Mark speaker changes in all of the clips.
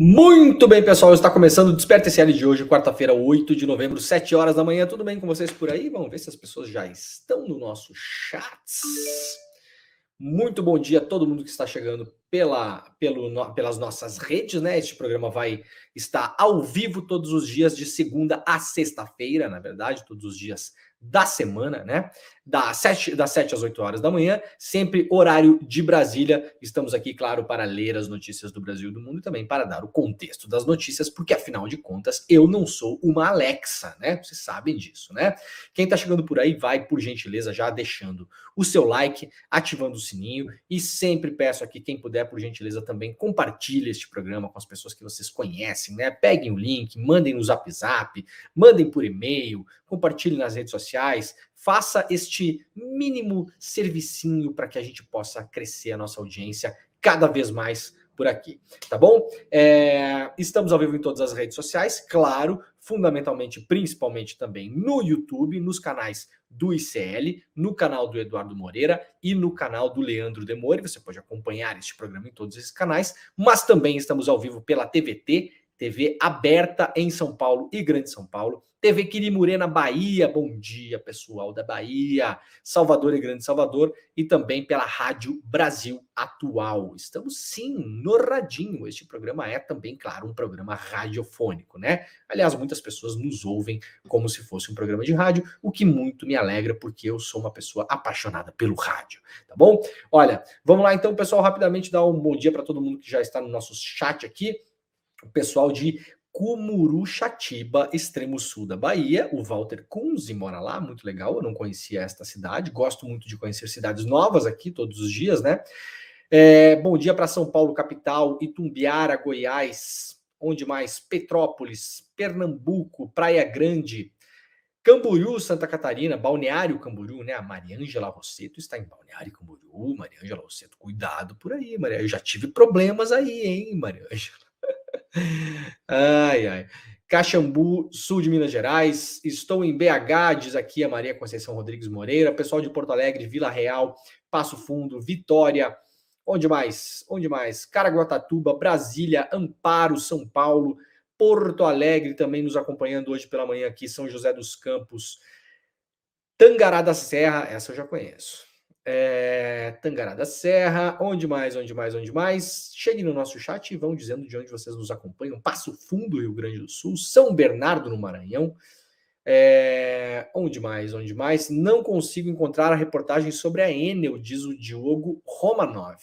Speaker 1: Muito bem, pessoal, está começando o Desperta SL de hoje, quarta-feira, 8 de novembro, 7 horas da manhã. Tudo bem com vocês por aí? Vamos ver se as pessoas já estão no nosso chat. Muito bom dia a todo mundo que está chegando pelas nossas redes, né? Este programa vai estar ao vivo todos os dias, de segunda a sexta-feira, na verdade, todos os dias da semana, né? Das 7 às 8 horas da manhã, sempre horário de Brasília. Estamos aqui, claro, para ler as notícias do Brasil e do mundo e também para dar o contexto das notícias, porque afinal de contas, eu não sou uma Alexa, né? Vocês sabem disso, né? Quem está chegando por aí, vai, por gentileza, já deixando o seu like, ativando o sininho e sempre peço aqui, quem puder, por gentileza, também compartilhe este programa com as pessoas que vocês conhecem, né? Peguem o link, mandem no Zap Zap, mandem por e-mail, compartilhem nas redes sociais, faça este mínimo servicinho para que a gente possa crescer a nossa audiência cada vez mais por aqui, tá bom? Estamos ao vivo em todas as redes sociais, claro, fundamentalmente, principalmente também no YouTube, nos canais do ICL, no canal do Eduardo Moreira e no canal do Leandro Demore. Você pode acompanhar este programa em todos esses canais, mas também estamos ao vivo pela TVT, TV aberta em São Paulo e Grande São Paulo, TV Quirimurê na Bahia, bom dia pessoal da Bahia, Salvador e Grande Salvador, e também pela Rádio Brasil Atual. Estamos sim no radinho, este programa é também, claro, um programa radiofônico, né? Aliás, muitas pessoas nos ouvem como se fosse um programa de rádio, o que muito me alegra, porque eu sou uma pessoa apaixonada pelo rádio, tá bom? Olha, vamos lá então, pessoal, rapidamente dar um bom dia para todo mundo que já está no nosso chat aqui, o pessoal de Cumuruxatiba, extremo sul da Bahia, o Walter Kunze mora lá, muito legal, eu não conhecia esta cidade, gosto muito de conhecer cidades novas aqui todos os dias, né? Bom dia para São Paulo, capital, Itumbiara, Goiás, onde mais? Petrópolis, Pernambuco, Praia Grande, Camboriú, Santa Catarina, Balneário Camboriú, né? A Mariângela Rosseto está em Balneário Camboriú, Mariângela Rosseto, cuidado por aí, Maria, eu já tive problemas aí, hein, Mariângela? Ai, ai. Caxambu, sul de Minas Gerais. Estou em BH, diz aqui a Maria Conceição Rodrigues Moreira. Pessoal de Porto Alegre, Vila Real, Passo Fundo, Vitória. Onde mais? Onde mais? Caraguatatuba, Brasília, Amparo, São Paulo, Porto Alegre também nos acompanhando hoje pela manhã aqui, São José dos Campos, Tangará da Serra, essa eu já conheço. Tangará da Serra, onde mais, onde mais, onde mais? Cheguem no nosso chat e vão dizendo de onde vocês nos acompanham. Passo Fundo, Rio Grande do Sul, São Bernardo, no Maranhão. Onde mais, onde mais? Não consigo encontrar a reportagem sobre a Enel, diz o Diogo Romanov.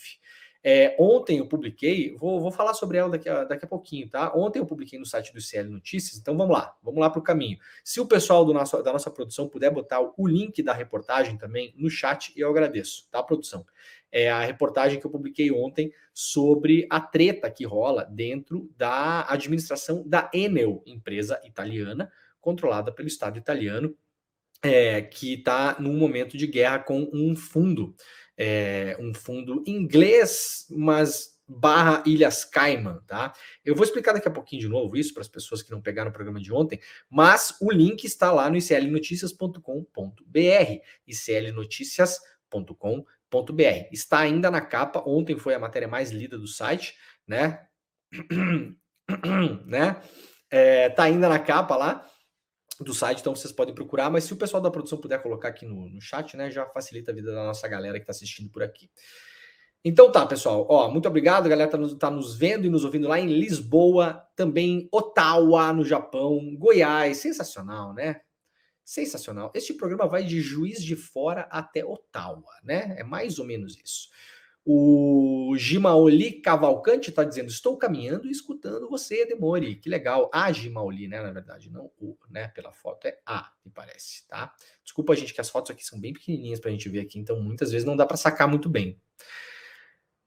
Speaker 1: Ontem eu publiquei, vou falar sobre ela daqui a pouquinho, tá? Ontem eu publiquei no site do ICL Notícias, então vamos lá para o caminho. Se o pessoal da nossa produção puder botar o link da reportagem também no chat, eu agradeço, tá, produção? É a reportagem que eu publiquei ontem sobre a treta que rola dentro da administração da Enel, empresa italiana, controlada pelo Estado italiano, que está num momento de guerra com um fundo inglês, mas barra Ilhas Cayman, tá? Eu vou explicar daqui a pouquinho de novo isso para as pessoas que não pegaram o programa de ontem, mas o link está lá no iclnoticias.com.br, iclnoticias.com.br. Está ainda na capa, ontem foi a matéria mais lida do site, né? Né? Tá ainda na capa lá do site, então vocês podem procurar, mas se o pessoal da produção puder colocar aqui no chat, né, já facilita a vida da nossa galera que está assistindo por aqui. Então tá, pessoal, muito obrigado, a galera tá nos vendo e nos ouvindo lá em Lisboa, também em Ottawa, no Japão, Goiás, sensacional, né? Sensacional. Este programa vai de Juiz de Fora até Ottawa, né? É mais ou menos isso. O Gimaoli Cavalcante está dizendo: estou caminhando e escutando você, Demore. Que legal. A Gimaoli, né? Na verdade, não o, né? Pela foto é a, me parece, tá? Desculpa, gente, que as fotos aqui são bem pequenininhas para a gente ver aqui, então muitas vezes não dá para sacar muito bem.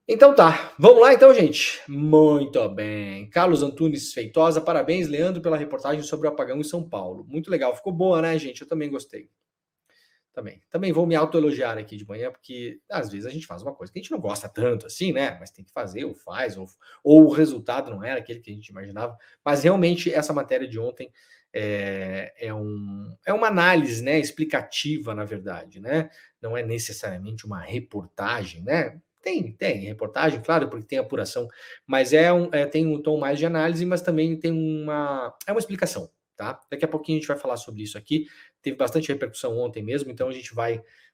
Speaker 1: Então tá, vamos lá então, gente. Muito bem. Carlos Antunes Feitosa, parabéns, Leandro, pela reportagem sobre o apagão em São Paulo. Muito legal, ficou boa, né, gente? Eu também gostei. Também vou me autoelogiar aqui de manhã, porque às vezes a gente faz uma coisa que a gente não gosta tanto assim, né? Mas tem que fazer, ou faz, ou o resultado não era aquele que a gente imaginava. Mas realmente essa matéria de ontem é uma análise, né, explicativa, na verdade, né? Não é necessariamente uma reportagem, né? Tem reportagem, claro, porque tem apuração, mas tem um tom mais de análise, mas também tem uma explicação, tá? Daqui a pouquinho a gente vai falar sobre isso aqui. Teve bastante repercussão ontem mesmo, então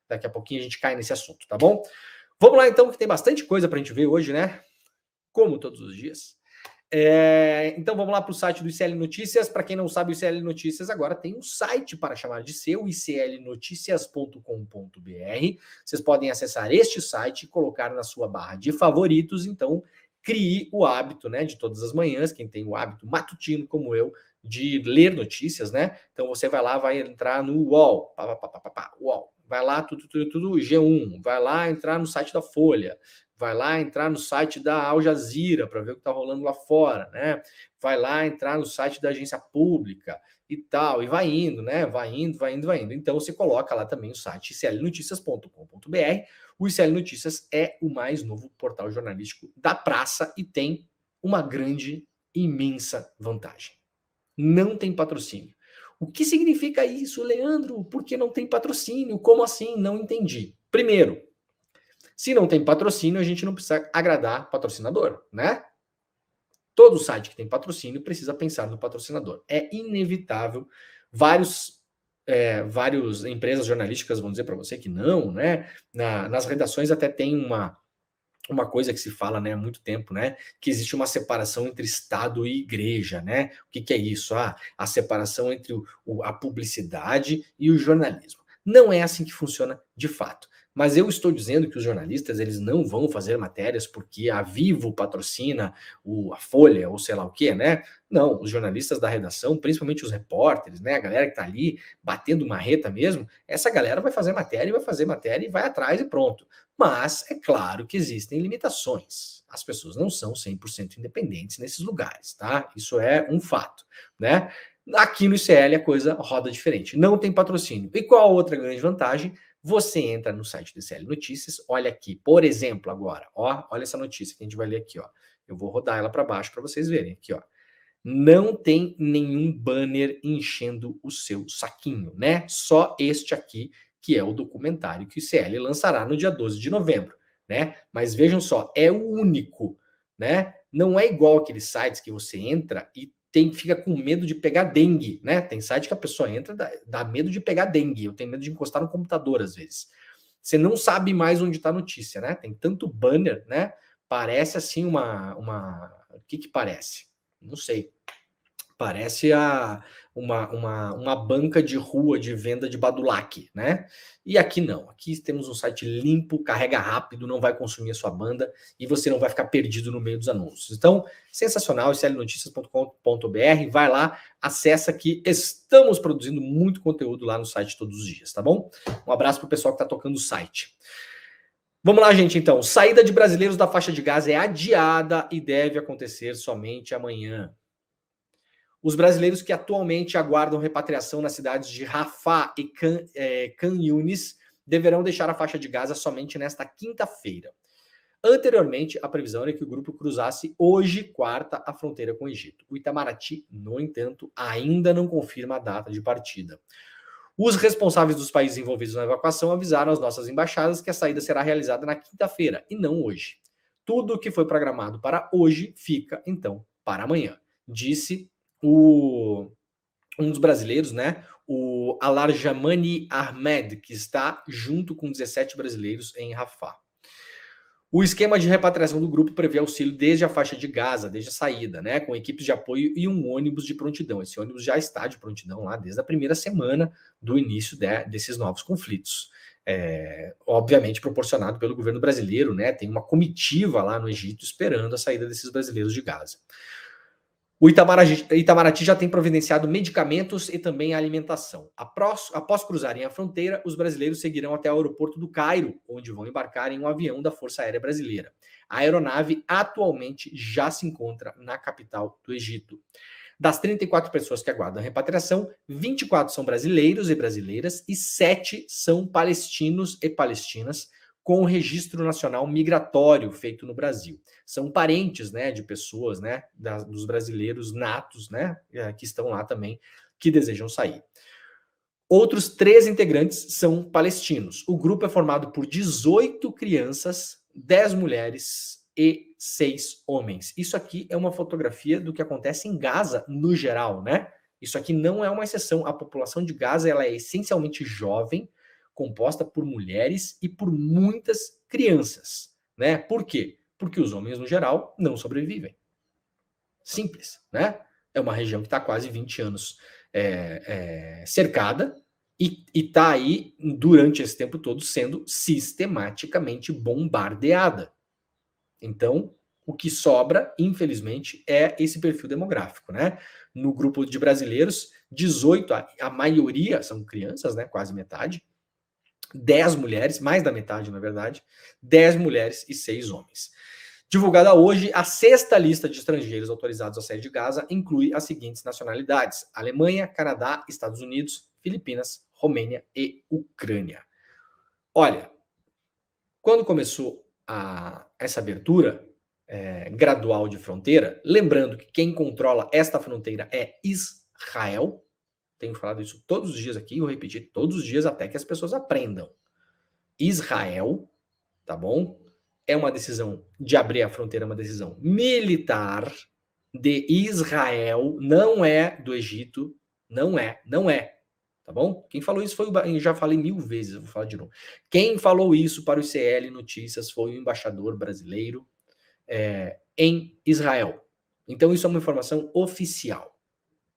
Speaker 1: daqui a pouquinho a gente cai nesse assunto, tá bom? Vamos lá então, que tem bastante coisa pra gente ver hoje, né? Como todos os dias. Então vamos lá para o site do ICL Notícias. Para quem não sabe, o ICL Notícias agora tem um site para chamar de seu, iclnoticias.com.br. Vocês podem acessar este site e colocar na sua barra de favoritos. Então, crie o hábito, né, de todas as manhãs, quem tem o hábito matutino como eu, de ler notícias, né? Então você vai lá, vai entrar no UOL, UOL. Vai lá, tudo, G1, vai lá entrar no site da Folha, vai lá entrar no site da Al Jazeera para ver o que está rolando lá fora, né? Vai lá entrar no site da agência pública e tal, e vai indo, né? Vai indo. Então você coloca lá também o site iclnoticias.com.br. O ICL Notícias é o mais novo portal jornalístico da praça e tem uma grande, imensa vantagem. Não tem patrocínio. O que significa isso, Leandro? Por que não tem patrocínio? Como assim? Não entendi. Primeiro, se não tem patrocínio, a gente não precisa agradar patrocinador, né? Todo site que tem patrocínio precisa pensar no patrocinador. É inevitável. Várias empresas jornalísticas vão dizer para você que não, né? Nas redações até tem uma coisa que se fala, né, há muito tempo, né, que existe uma separação entre Estado e igreja, né? O que é isso? A separação entre a publicidade e o jornalismo. Não é assim que funciona de fato. Mas eu estou dizendo que os jornalistas eles não vão fazer matérias porque a Vivo patrocina a Folha ou sei lá o quê, né? Não, os jornalistas da redação, principalmente os repórteres, né, a galera que está ali batendo marreta mesmo, essa galera vai fazer matéria e vai atrás e pronto. Mas é claro que existem limitações. As pessoas não são 100% independentes nesses lugares, tá? Isso é um fato, né? Aqui no ICL a coisa roda diferente. Não tem patrocínio. E qual a outra grande vantagem? Você entra no site do ICL Notícias, olha aqui, por exemplo, agora, olha essa notícia que a gente vai ler aqui, ó. Eu vou rodar ela para baixo para vocês verem aqui, ó. Não tem nenhum banner enchendo o seu saquinho, né? Só este aqui, que é o documentário que o ICL lançará no dia 12 de novembro, né? Mas vejam só, é o único, né? Não é igual aqueles sites que você entra e fica com medo de pegar dengue, né? Tem site que a pessoa entra dá medo de pegar dengue. Eu tenho medo de encostar no computador às vezes. Você não sabe mais onde está a notícia, né? Tem tanto banner, né? Parece assim o que parece? Não sei. Parece uma banca de rua de venda de Badulac, né? E aqui não. Aqui temos um site limpo, carrega rápido, não vai consumir a sua banda e você não vai ficar perdido no meio dos anúncios. Então, sensacional, iclnoticias.com.br, vai lá, acessa que estamos produzindo muito conteúdo lá no site todos os dias, tá bom? Um abraço pro pessoal que tá tocando o site. Vamos lá, gente, então. Saída de brasileiros da faixa de Gaza é adiada e deve acontecer somente amanhã. Os brasileiros que atualmente aguardam repatriação nas cidades de Rafah e Khan Yunis deverão deixar a faixa de Gaza somente nesta quinta-feira. Anteriormente, a previsão era que o grupo cruzasse hoje, quarta, a fronteira com o Egito. O Itamaraty, no entanto, ainda não confirma a data de partida. Os responsáveis dos países envolvidos na evacuação avisaram as nossas embaixadas que a saída será realizada na quinta-feira e não hoje. Tudo o que foi programado para hoje fica, então, para amanhã, disse um dos brasileiros, né? O Alarjamani Ahmed, que está junto com 17 brasileiros em Rafah. O esquema de repatriação do grupo prevê auxílio desde a faixa de Gaza, desde a saída, né? Com equipes de apoio e um ônibus de prontidão. Esse ônibus já está de prontidão lá desde a primeira semana do início desses novos conflitos. Obviamente proporcionado pelo governo brasileiro, né? Tem uma comitiva lá no Egito esperando a saída desses brasileiros de Gaza. O Itamaraty já tem providenciado medicamentos e também alimentação. Após cruzarem a fronteira, os brasileiros seguirão até o aeroporto do Cairo, onde vão embarcar em um avião da Força Aérea Brasileira. A aeronave atualmente já se encontra na capital do Egito. Das 34 pessoas que aguardam a repatriação, 24 são brasileiros e brasileiras e 7 são palestinos e palestinas com o registro nacional migratório feito no Brasil. São parentes, né, de pessoas, né, dos brasileiros natos, né, que estão lá também, que desejam sair. Outros 3 integrantes são palestinos. O grupo é formado por 18 crianças 10 mulheres e 6 homens. Isso aqui é uma fotografia do que acontece em Gaza no geral, né? Isso aqui não é uma exceção. A população de Gaza ela é essencialmente jovem, composta por mulheres e por muitas crianças, né? Por quê? Porque os homens, no geral, não sobrevivem. Simples, né? É uma região que está quase 20 anos cercada e está aí, durante esse tempo todo, sendo sistematicamente bombardeada. Então, o que sobra, infelizmente, é esse perfil demográfico, né? No grupo de brasileiros, 18, a maioria são crianças, né? Quase metade. 10 mulheres, mais da metade, na verdade. 10 mulheres e 6 homens. Divulgada hoje, a 6ª lista de estrangeiros autorizados à sair de Gaza inclui as seguintes nacionalidades: Alemanha, Canadá, Estados Unidos, Filipinas, Romênia e Ucrânia. Olha, quando começou essa abertura gradual de fronteira, lembrando que quem controla esta fronteira é Israel, tenho falado isso todos os dias aqui, vou repetir todos os dias até que as pessoas aprendam. Israel, tá bom? É uma decisão de abrir a fronteira, uma decisão militar de Israel, não é do Egito, não é, tá bom? Quem falou isso foi eu já falei 1000 vezes, eu vou falar de novo. Quem falou isso para o CL Notícias foi o embaixador brasileiro em Israel. Então isso é uma informação oficial,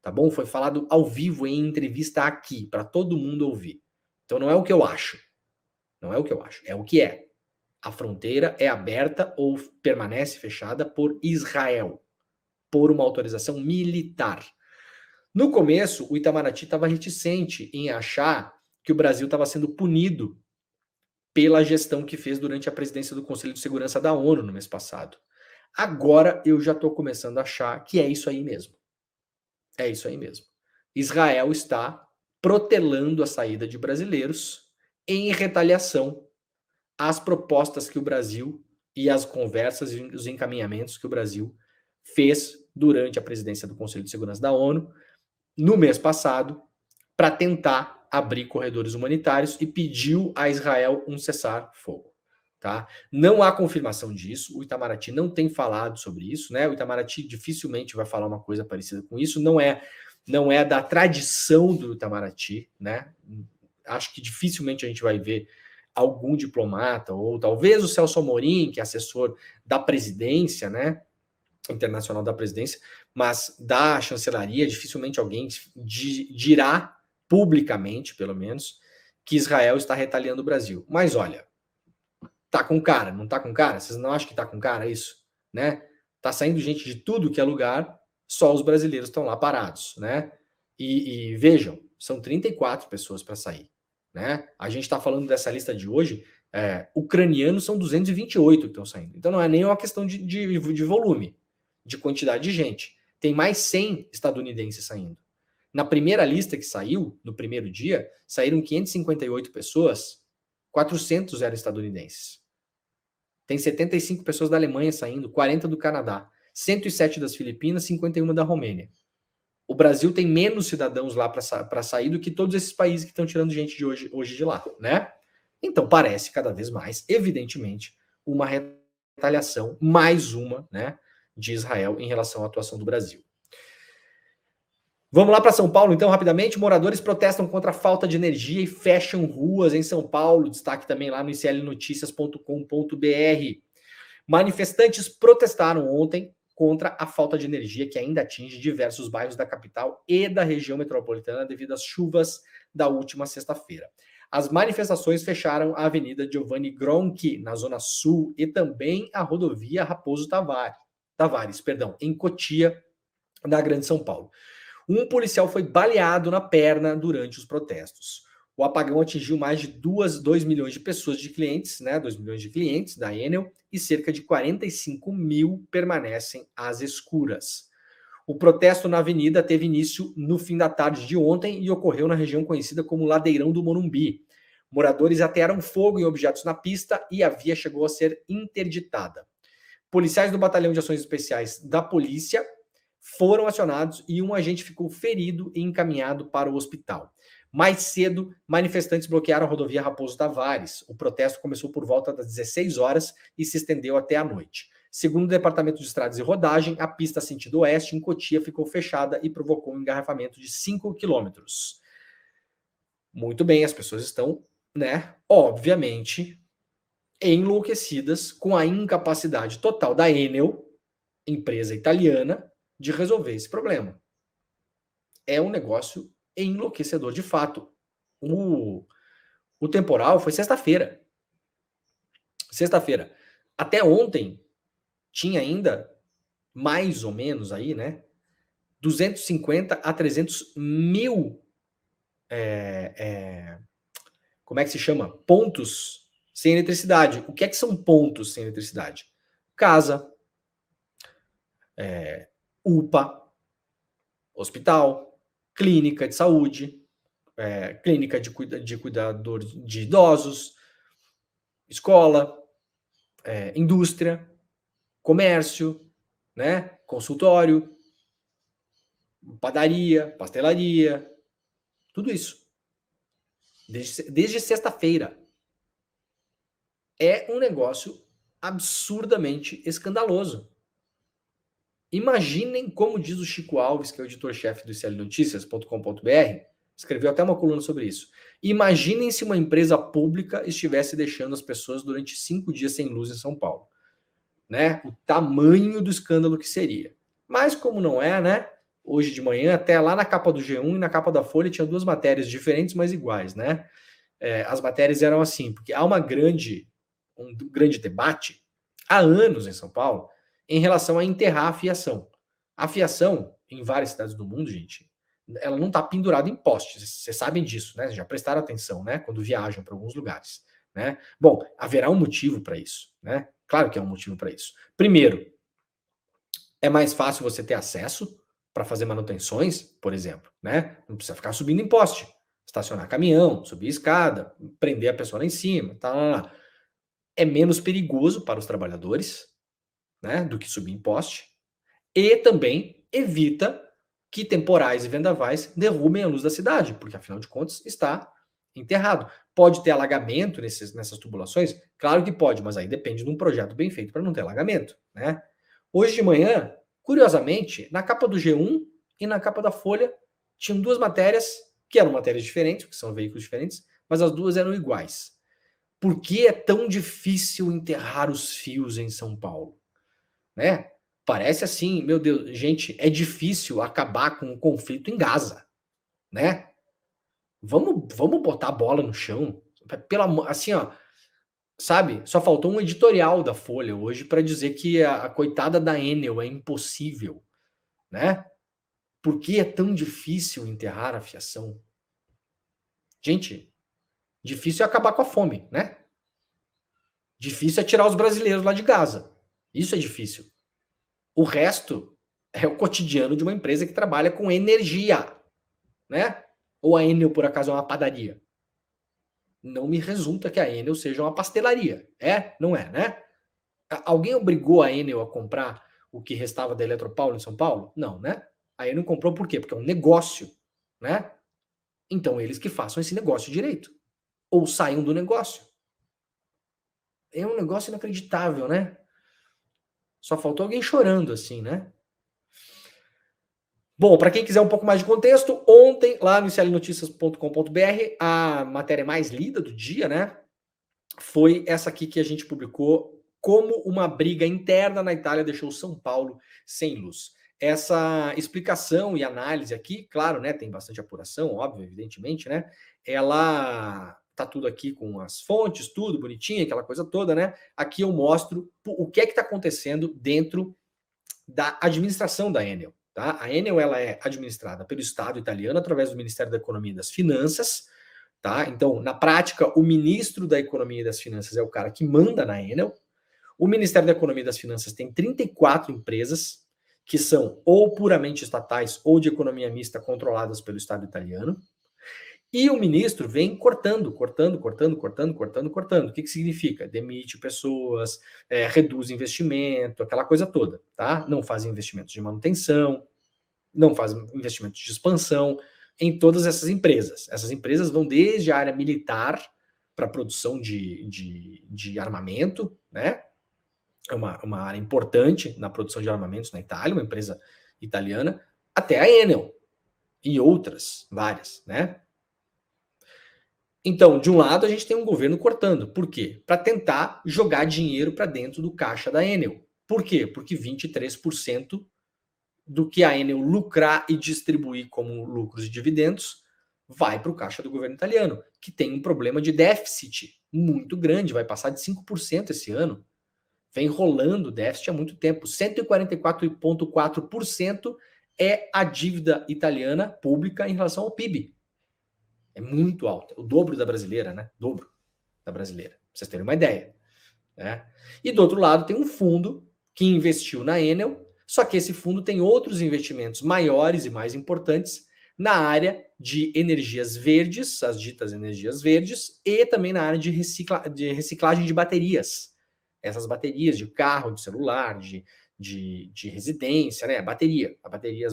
Speaker 1: tá bom? Foi falado ao vivo em entrevista aqui, para todo mundo ouvir. Então não é o que eu acho, não é o que eu acho, é o que é. A fronteira é aberta ou permanece fechada por Israel, por uma autorização militar. No começo, o Itamaraty estava reticente em achar que o Brasil estava sendo punido pela gestão que fez durante a presidência do Conselho de Segurança da ONU no mês passado. Agora eu já estou começando a achar que é isso aí mesmo. É isso aí mesmo. Israel está protelando a saída de brasileiros em retaliação às propostas que o Brasil e as conversas e os encaminhamentos que o Brasil fez durante a presidência do Conselho de Segurança da ONU no mês passado para tentar abrir corredores humanitários e pediu a Israel um cessar-fogo. Tá? Não há confirmação disso, o Itamaraty não tem falado sobre isso, né? O Itamaraty dificilmente vai falar uma coisa parecida com isso, não é da tradição do Itamaraty, né? Acho que dificilmente a gente vai ver algum diplomata, ou talvez o Celso Amorim, que é assessor da presidência, né? Internacional da presidência, mas da chancelaria, dificilmente alguém dirá publicamente, pelo menos, que Israel está retaliando o Brasil. Mas olha, tá com cara, não tá com cara? Vocês não acham que tá com cara isso? Né? Tá saindo gente de tudo que é lugar, só os brasileiros estão lá parados, né? E vejam, são 34 pessoas para sair, né? A gente está falando dessa lista de hoje, ucranianos são 228 que estão saindo. Então não é nem uma questão de volume, de quantidade de gente. Tem mais 100 estadunidenses saindo. Na primeira lista que saiu, no primeiro dia, saíram 558 pessoas, 400 eram estadunidenses. Tem 75 pessoas da Alemanha saindo, 40 do Canadá, 107 das Filipinas, 51 da Romênia. O Brasil tem menos cidadãos lá para sair do que todos esses países que estão tirando gente de hoje de lá, né? Então parece cada vez mais, evidentemente, uma retaliação, mais uma, né, de Israel em relação à atuação do Brasil. Vamos lá para São Paulo, então, rapidamente. Moradores protestam contra a falta de energia e fecham ruas em São Paulo. Destaque também lá no iclnoticias.com.br. Manifestantes protestaram ontem contra a falta de energia que ainda atinge diversos bairros da capital e da região metropolitana devido às chuvas da última sexta-feira. As manifestações fecharam a Avenida Giovanni Gronchi, na Zona Sul, e também a rodovia Raposo Tavares, em Cotia, na Grande São Paulo. Um policial foi baleado na perna durante os protestos. O apagão atingiu mais de 2 milhões de pessoas, de clientes, né? 2 milhões de clientes da Enel, e cerca de 45 mil permanecem às escuras. O protesto na avenida teve início no fim da tarde de ontem e ocorreu na região conhecida como Ladeirão do Morumbi. Moradores atearam fogo em objetos na pista e a via chegou a ser interditada. Policiais do Batalhão de Ações Especiais da Polícia foram acionados e um agente ficou ferido e encaminhado para o hospital. Mais cedo, manifestantes bloquearam a rodovia Raposo Tavares. O protesto começou por volta das 16 horas e se estendeu até a noite. Segundo o Departamento de Estradas e Rodagem, a pista sentido oeste em Cotia ficou fechada e provocou um engarrafamento de 5 quilômetros. Muito bem, as pessoas estão, né, obviamente, enlouquecidas com a incapacidade total da Enel, empresa italiana, de resolver esse problema. É um negócio enlouquecedor de fato. O temporal foi sexta-feira. Sexta-feira. Até ontem tinha ainda mais ou menos aí, né? 250 a 300 mil como é que se chama? Pontos sem eletricidade. O que é que são pontos sem eletricidade? Casa, UPA, hospital, clínica de saúde, clínica de cuidador de idosos, escola, indústria, comércio, né? Consultório, padaria, pastelaria, tudo isso. Desde sexta-feira. É um negócio absurdamente escandaloso. Imaginem como diz o Chico Alves, que é o editor-chefe do iclnoticias.com.br, escreveu até uma coluna sobre isso. Imaginem se uma empresa pública estivesse deixando as pessoas durante 5 dias sem luz em São Paulo. Né? O tamanho do escândalo que seria. Mas como não é, né? Hoje de manhã, até lá na capa do G1 e na capa da Folha, tinha 2 matérias diferentes, mas iguais, né? As matérias eram assim, porque há um grande debate há anos em São Paulo em relação a enterrar a fiação. A fiação, em várias cidades do mundo, gente, ela não está pendurada em postes. Vocês sabem disso, né? Já prestaram atenção, né? Quando viajam para alguns lugares, né? Bom, haverá um motivo para isso, né? Claro que é um motivo para isso. Primeiro, é mais fácil você ter acesso para fazer manutenções, por exemplo, né? Não precisa ficar subindo em poste, estacionar caminhão, subir escada, prender a pessoa lá em cima, tá? É menos perigoso para os trabalhadores, né, do que subir em poste, e também evita que temporais e vendavais derrubem a luz da cidade, porque afinal de contas está enterrado. Pode ter alagamento nessas tubulações? Claro que pode, mas aí depende de um projeto bem feito para não ter alagamento, né? Hoje de manhã, curiosamente, na capa do G1 e na capa da Folha, tinham 2 matérias, que eram matérias diferentes, porque são veículos diferentes, mas as duas eram iguais. Por que é tão difícil enterrar os fios em São Paulo? Né? Parece assim, meu Deus, gente, é difícil acabar com o conflito em Gaza, né? Vamos botar a bola no chão, assim, ó, sabe? Só faltou um editorial da Folha hoje para dizer que a coitada da Enel é impossível, né? Por que é tão difícil enterrar a fiação? Gente, difícil é acabar com a fome, né? Difícil é tirar os brasileiros lá de Gaza. Isso é difícil. O resto é o cotidiano de uma empresa que trabalha com energia, né? Ou a Enel, por acaso, é uma padaria? Não me resulta que a Enel seja uma pastelaria. É? Não é, né? Alguém obrigou a Enel a comprar o que restava da Eletropaulo em São Paulo? Não, né? A Enel comprou por quê? Porque é um negócio, né? Então eles que façam esse negócio direito. Ou saiam do negócio. É um negócio inacreditável, né? Só faltou alguém chorando assim, né? Bom, para quem quiser um pouco mais de contexto, ontem, lá no iclnoticias.com.br, a matéria mais lida do dia, né, foi essa aqui que a gente publicou, como uma briga interna na Itália deixou São Paulo sem luz. Essa explicação e análise aqui, claro, né, tem bastante apuração, óbvio, evidentemente, né, ela tá tudo aqui com as fontes, tudo bonitinho, aquela coisa toda, né, aqui eu mostro o que é que está acontecendo dentro da administração da Enel. Tá? A Enel ela é administrada pelo Estado italiano através do Ministério da Economia e das Finanças. Tá? Então, na prática, o ministro da Economia e das Finanças é o cara que manda na Enel. O Ministério da Economia e das Finanças tem 34 empresas que são ou puramente estatais ou de economia mista controladas pelo Estado italiano. E o ministro vem cortando. O que significa? Demite pessoas, reduz investimento, aquela coisa toda, tá? Não faz investimentos de manutenção, não faz investimentos de expansão. O em todas essas empresas. Essas empresas vão desde a área militar para a produção de armamento, né? É uma área importante na produção de armamentos na Itália, uma empresa italiana, até a Enel e outras, várias, né? Então, de um lado, a gente tem um governo cortando. Por quê? Para tentar jogar dinheiro para dentro do caixa da Enel. Por quê? Porque 23% do que a Enel lucrar e distribuir como lucros e dividendos vai para o caixa do governo italiano, que tem um problema de déficit muito grande, vai passar de 5% esse ano. Vem rolando déficit há muito tempo. 144,4% é a dívida italiana pública em relação ao PIB. É muito alta, o dobro da brasileira, né? Dobro da brasileira, pra vocês terem uma ideia. Né? E do outro lado tem um fundo que investiu na Enel, só que esse fundo tem outros investimentos maiores e mais importantes na área de energias verdes, as ditas energias verdes, e também na área de reciclagem de baterias. Essas baterias de carro, de celular, de residência, né? As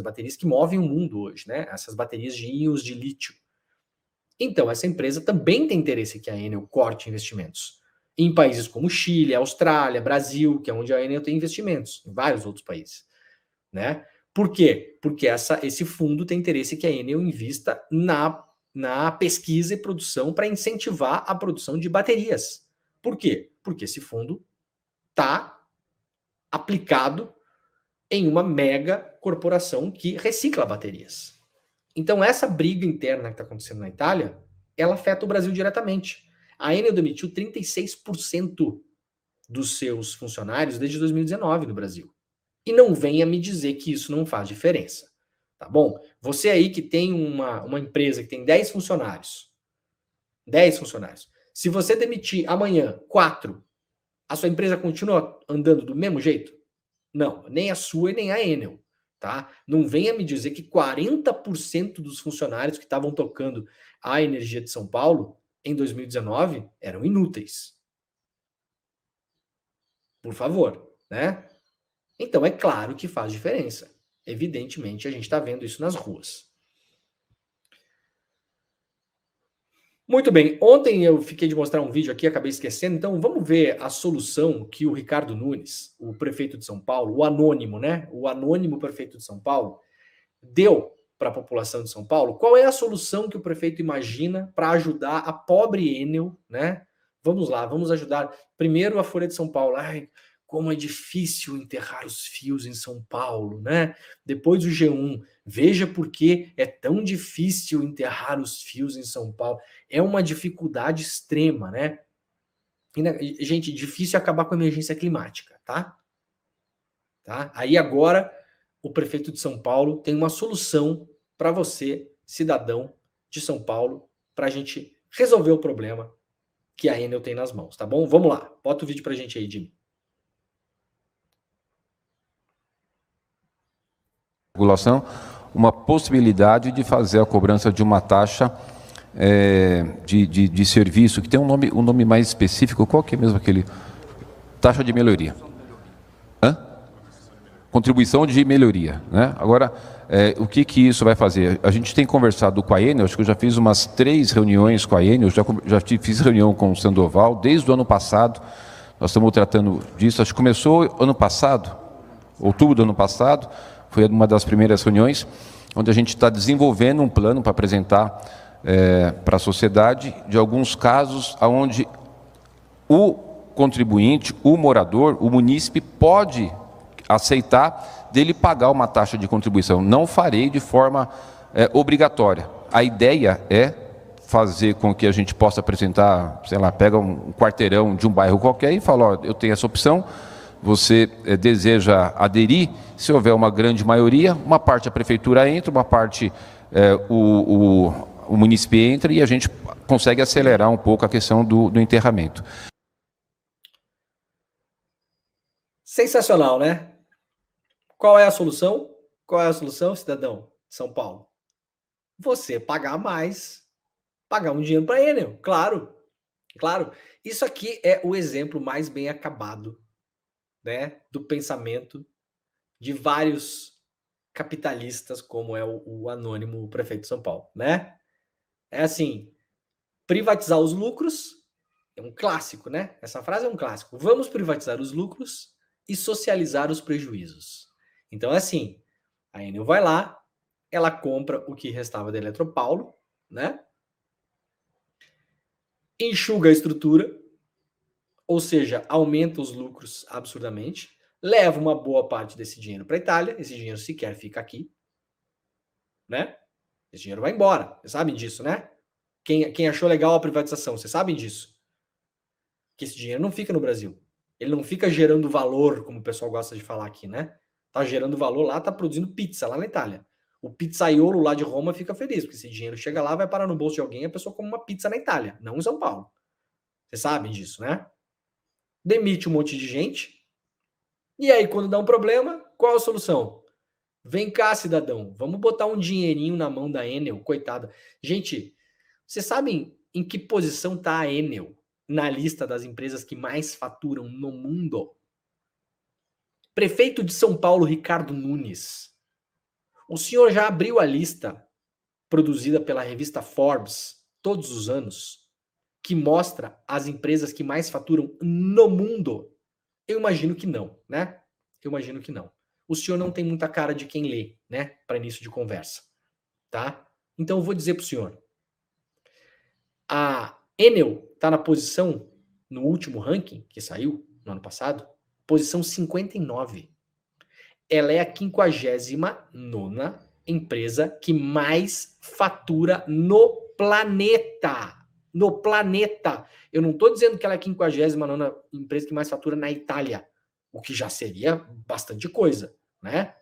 Speaker 1: baterias que movem o mundo hoje, né? Essas baterias de íons de lítio. Então, essa empresa também tem interesse que a Enel corte investimentos em países como Chile, Austrália, Brasil, que é onde a Enel tem investimentos, em vários outros países, né? Por quê? Porque esse fundo tem interesse que a Enel invista na pesquisa e produção para incentivar a produção de baterias. Por quê? Porque esse fundo está aplicado em uma mega corporação que recicla baterias. Então, essa briga interna que está acontecendo na Itália, ela afeta o Brasil diretamente. A Enel demitiu 36% dos seus funcionários desde 2019 no Brasil. E não venha me dizer que isso não faz diferença. Tá bom? Você aí que tem uma empresa que tem 10 funcionários, se você demitir amanhã 4, a sua empresa continua andando do mesmo jeito? Não, nem a sua e nem a Enel. Tá? Não venha me dizer que 40% dos funcionários que estavam tocando a energia de São Paulo em 2019 eram inúteis. Por favor, né? Então é claro que faz diferença. Evidentemente, a gente está vendo isso nas ruas. Muito bem, ontem eu fiquei de mostrar um vídeo aqui, acabei esquecendo, então vamos ver a solução que o Ricardo Nunes, o prefeito de São Paulo, o anônimo, né? O anônimo prefeito de São Paulo, deu para a população de São Paulo. Qual é a solução que o prefeito imagina para ajudar a pobre Enel, né? Vamos lá, vamos ajudar. Primeiro a Folha de São Paulo. Ai, como é difícil enterrar os fios em São Paulo, né? Depois o G1. Veja por que é tão difícil enterrar os fios em São Paulo. É uma dificuldade extrema, né? E, gente, difícil acabar com a emergência climática, tá? Aí agora o prefeito de São Paulo tem uma solução para você, cidadão de São Paulo, para a gente resolver o problema que a Enel tem nas mãos, tá bom? Vamos lá, bota o vídeo para a gente aí, Jimmy.
Speaker 2: Regulação, uma possibilidade de fazer a cobrança de uma taxa de serviço, que tem um nome mais específico. Qual que é mesmo aquele? Taxa de melhoria. Contribuição de melhoria, né? Agora, o que isso vai fazer? A gente tem conversado com a Enel, acho que eu já fiz umas 3 reuniões com a Enel, já fiz reunião com o Sandoval, desde o ano passado, nós estamos tratando disso, acho que começou ano passado, outubro do ano passado, foi uma das primeiras reuniões, onde a gente está desenvolvendo um plano para apresentar para a sociedade de alguns casos onde o contribuinte, o morador, o munícipe pode aceitar dele pagar uma taxa de contribuição. Não farei de forma obrigatória. A ideia é fazer com que a gente possa apresentar, sei lá, pega um quarteirão de um bairro qualquer e fala, ó, eu tenho essa opção, você deseja aderir, se houver uma grande maioria, uma parte a prefeitura entra, uma parte o munícipe entra e a gente consegue acelerar um pouco a questão do enterramento.
Speaker 1: Sensacional, né? Qual é a solução? Qual é a solução, cidadão de São Paulo? Você pagar mais, pagar um dinheiro para a Enel, claro. Claro, isso aqui é o exemplo mais bem acabado, né, do pensamento de vários capitalistas, como é o anônimo prefeito de São Paulo, né? É assim, privatizar os lucros é um clássico, né? Essa frase é um clássico. Vamos privatizar os lucros e socializar os prejuízos. Então é assim, a Enel vai lá, ela compra o que restava da Eletropaulo, né? Enxuga a estrutura, ou seja, aumenta os lucros absurdamente, leva uma boa parte desse dinheiro para a Itália, esse dinheiro sequer fica aqui, né? Esse dinheiro vai embora, vocês sabem disso, né? Quem achou legal a privatização, vocês sabem disso? Que esse dinheiro não fica no Brasil. Ele não fica gerando valor, como o pessoal gosta de falar aqui, né? Tá gerando valor lá, tá produzindo pizza lá na Itália. O pizzaiolo lá de Roma fica feliz, porque esse dinheiro chega lá, vai parar no bolso de alguém e a pessoa come uma pizza na Itália, não em São Paulo. Vocês sabem disso, né? Demite um monte de gente. E aí, quando dá um problema, qual a solução? Vem cá, cidadão, vamos botar um dinheirinho na mão da Enel, coitada. Gente, vocês sabem em que posição tá a Enel na lista das empresas que mais faturam no mundo? Prefeito de São Paulo, Ricardo Nunes. O senhor já abriu a lista produzida pela revista Forbes todos os anos, que mostra as empresas que mais faturam no mundo? Eu imagino que não, né? Eu imagino que não. O senhor não tem muita cara de quem lê, né? Para início de conversa, tá? Então eu vou dizer para o senhor. A Enel está na posição, no último ranking que saiu no ano passado, posição 59. Ela é a 59ª empresa que mais fatura no planeta. No planeta. Eu não estou dizendo que ela é a 59ª empresa que mais fatura na Itália, o que já seria bastante coisa, né?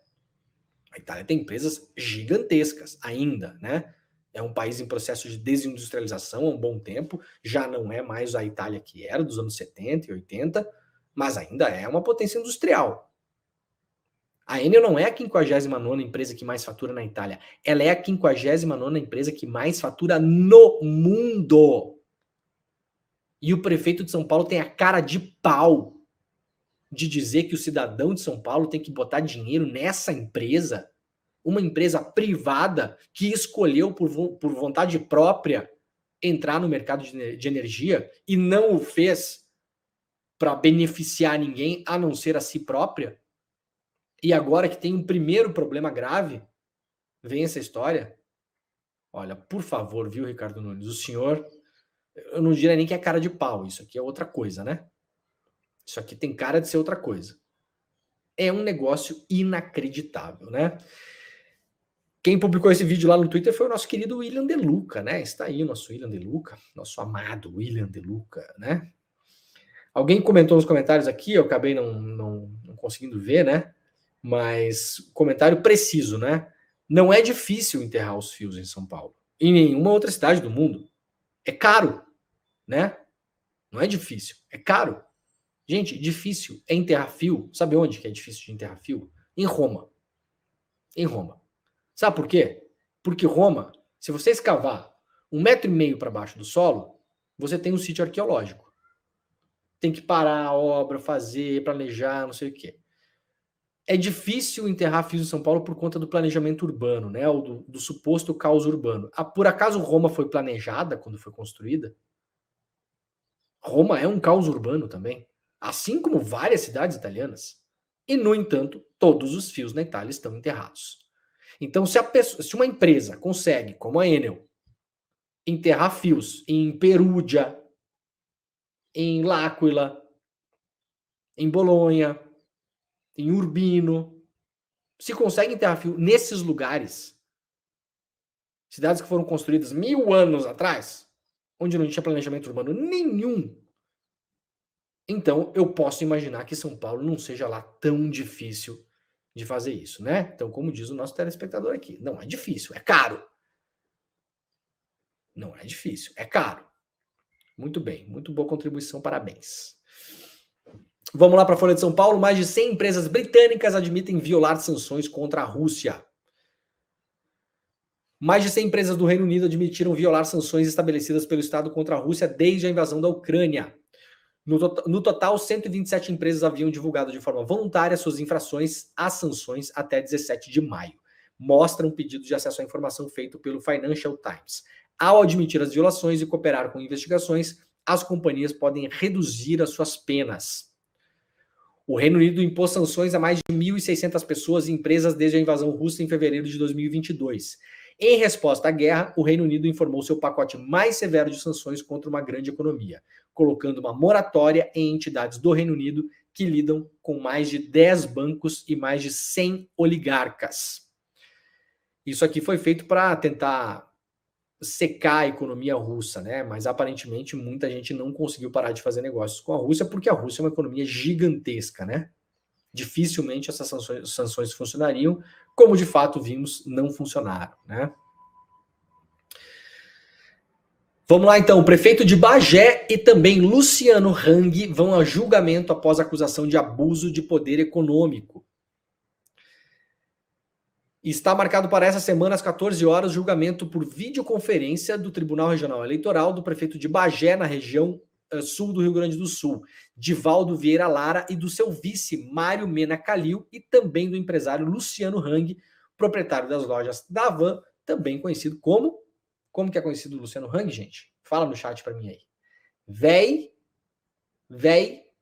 Speaker 1: A Itália tem empresas gigantescas ainda, né? É um país em processo de desindustrialização há um bom tempo, já não é mais a Itália que era dos anos 70 e 80, mas ainda é uma potência industrial. A Enel não é a 59ª empresa que mais fatura na Itália, ela é a 59ª empresa que mais fatura no mundo. E o prefeito de São Paulo tem a cara de pau de dizer que o cidadão de São Paulo tem que botar dinheiro nessa empresa, uma empresa privada que escolheu por vontade própria entrar no mercado de energia e não o fez para beneficiar ninguém, a não ser a si própria. E agora que tem um primeiro problema grave, vem essa história. Olha, por favor, viu, Ricardo Nunes, o senhor, eu não diria nem que é cara de pau, isso aqui é outra coisa, né? Isso aqui tem cara de ser outra coisa. É um negócio inacreditável, né? Quem publicou esse vídeo lá no Twitter foi o nosso querido William De Luca, né? Está aí o nosso William De Luca, nosso amado William De Luca, né? Alguém comentou nos comentários aqui, eu acabei não conseguindo ver, né? Mas comentário preciso, né? Não é difícil enterrar os fios em São Paulo. Em nenhuma outra cidade do mundo. É caro, né? Não é difícil, é caro. Gente, difícil é enterrar fio. Sabe onde que é difícil de enterrar fio? Em Roma. Em Roma. Sabe por quê? Porque Roma, se você escavar 1,5 metro para baixo do solo, você tem um sítio arqueológico. Tem que parar a obra, fazer, planejar, não sei o quê. É difícil enterrar fios em São Paulo por conta do planejamento urbano, né? Ou do suposto caos urbano. Por acaso Roma foi planejada quando foi construída? Roma é um caos urbano também, assim como várias cidades italianas. E, no entanto, todos os fios na Itália estão enterrados. Então, se uma empresa consegue, como a Enel, enterrar fios em Perugia, em L'Aquila, em Bolonha, em Urbino, se consegue enterrar fio nesses lugares, cidades que foram construídas 1000 anos atrás, onde não tinha planejamento urbano nenhum, então eu posso imaginar que São Paulo não seja lá tão difícil de fazer isso, né? Então, como diz o nosso telespectador aqui, não é difícil, é caro. Não é difícil, é caro. Muito bem, muito boa contribuição, parabéns. Vamos lá para a Folha de São Paulo. Mais de 100 empresas britânicas admitem violar sanções contra a Rússia. Mais de 100 empresas do Reino Unido admitiram violar sanções estabelecidas pelo Estado contra a Rússia desde a invasão da Ucrânia. No total, 127 empresas haviam divulgado de forma voluntária suas infrações às sanções até 17 de maio. mostra um pedido de acesso à informação feito pelo Financial Times. Ao admitir as violações e cooperar com investigações, as companhias podem reduzir as suas penas. O Reino Unido impôs sanções a mais de 1.600 pessoas e empresas desde a invasão russa em fevereiro de 2022. Em resposta à guerra, o Reino Unido informou seu pacote mais severo de sanções contra uma grande economia, colocando uma moratória em entidades do Reino Unido que lidam com mais de 10 bancos e mais de 100 oligarcas. Isso aqui foi feito para tentar secar a economia russa, né? Mas aparentemente muita gente não conseguiu parar de fazer negócios com a Rússia, porque a Rússia é uma economia gigantesca, né? Dificilmente essas sanções funcionariam, como de fato vimos, não funcionaram, né? Vamos lá então, o prefeito de Bagé e também Luciano Hang vão a julgamento após acusação de abuso de poder econômico. Está marcado para essa semana, às 14 horas, julgamento por videoconferência do Tribunal Regional Eleitoral do prefeito de Bagé, na região sul do Rio Grande do Sul, Divaldo Vieira Lara, e do seu vice, Mário Mena Calil, e também do empresário Luciano Hang, proprietário das lojas da Van, também conhecido como... Como que é conhecido o Luciano Hang, gente? Fala no chat para mim aí. Véi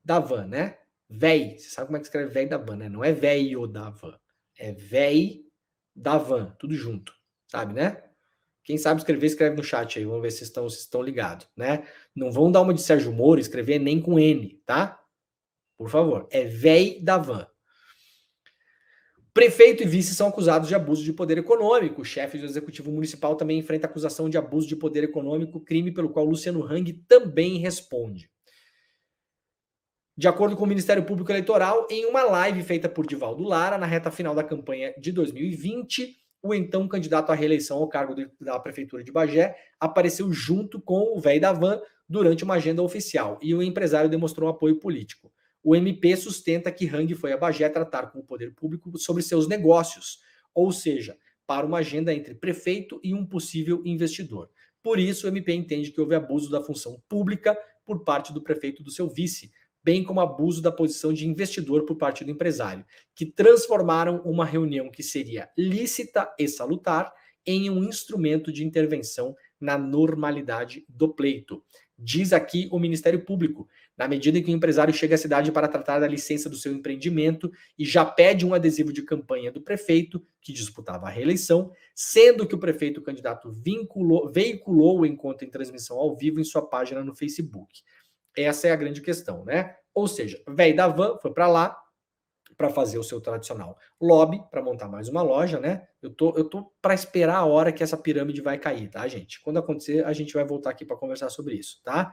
Speaker 1: da Van, né? Véi. Você sabe como é que escreve véi da Van, né? Não é véio da Van. É véi da Van. Tudo junto. Sabe, né? Quem sabe escrever, escreve no chat aí. Vamos ver se estão ligados, né? Não vão dar uma de Sérgio Moro, escrever nem com N, tá? Por favor. É véi da Van. Prefeito e vice são acusados de abuso de poder econômico. O chefe do executivo municipal também enfrenta acusação de abuso de poder econômico, crime pelo qual Luciano Hang também responde. De acordo com o Ministério Público Eleitoral, em uma live feita por Divaldo Lara, na reta final da campanha de 2020, o então candidato à reeleição ao cargo da Prefeitura de Bagé apareceu junto com o véi da Van durante uma agenda oficial, e o empresário demonstrou um apoio político. O MP sustenta que Hang foi a Bagé tratar com o poder público sobre seus negócios, ou seja, para uma agenda entre prefeito e um possível investidor. Por isso, o MP entende que houve abuso da função pública por parte do prefeito e do seu vice, bem como abuso da posição de investidor por parte do empresário, que transformaram uma reunião que seria lícita e salutar em um instrumento de intervenção na normalidade do pleito. Diz aqui o Ministério Público. Na medida em que o empresário chega à cidade para tratar da licença do seu empreendimento e já pede um adesivo de campanha do prefeito, que disputava a reeleição, sendo que o prefeito candidato veiculou o encontro em transmissão ao vivo em sua página no Facebook. Essa é a grande questão, né? Ou seja, véi da Van foi para lá para fazer o seu tradicional lobby, para montar mais uma loja, né? Eu tô para esperar a hora que essa pirâmide vai cair, tá, gente? Quando acontecer, a gente vai voltar aqui para conversar sobre isso, tá?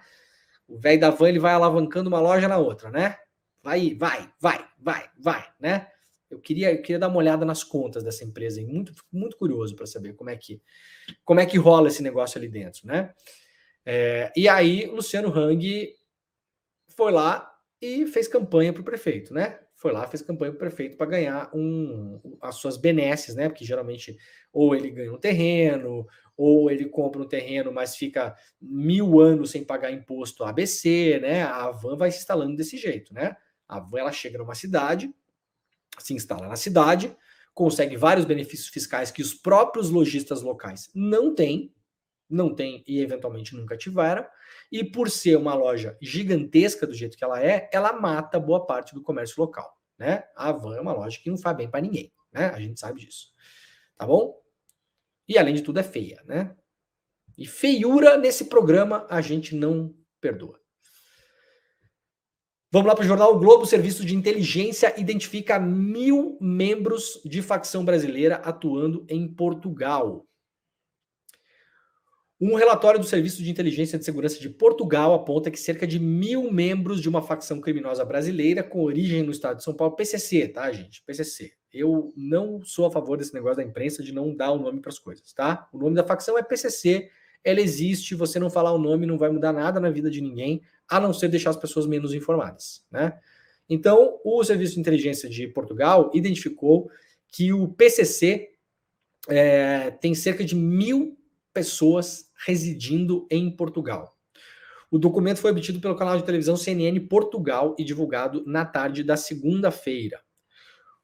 Speaker 1: O velho da Van, ele vai alavancando uma loja na outra, né? Vai, né? Eu queria dar uma olhada nas contas dessa empresa, hein? Muito curioso para saber como é que rola esse negócio ali dentro, né? E aí, Luciano Hang foi lá e fez campanha para o prefeito, né? Foi lá, fez campanha para o prefeito para ganhar as suas benesses, né? Porque geralmente ou ele ganha um terreno, ou ele compra um terreno, mas fica 1000 anos sem pagar imposto ABC, né? A Van vai se instalando desse jeito, né? A Van, ela chega numa cidade, se instala na cidade, consegue vários benefícios fiscais que os próprios lojistas locais não têm e eventualmente nunca tiveram, e por ser uma loja gigantesca do jeito que ela mata boa parte do comércio local, né? A Van é uma loja que não faz bem para ninguém, né? A gente sabe disso, tá bom? E além de tudo é feia, né? E feiura nesse programa a gente não perdoa. Vamos lá para o jornal o Globo. Serviço de inteligência identifica 1000 membros de facção brasileira atuando em Portugal. Um relatório do Serviço de Inteligência e Segurança de Portugal aponta que cerca de 1000 membros de uma facção criminosa brasileira com origem no estado de São Paulo, PCC, tá, gente? PCC. Eu não sou a favor desse negócio da imprensa de não dar o nome para as coisas, tá? O nome da facção é PCC, ela existe, você não falar o nome não vai mudar nada na vida de ninguém, a não ser deixar as pessoas menos informadas, né? Então, o Serviço de Inteligência de Portugal identificou que o PCC tem cerca de 1000 pessoas residindo em Portugal. O documento foi obtido pelo canal de televisão CNN Portugal e divulgado na tarde da segunda-feira.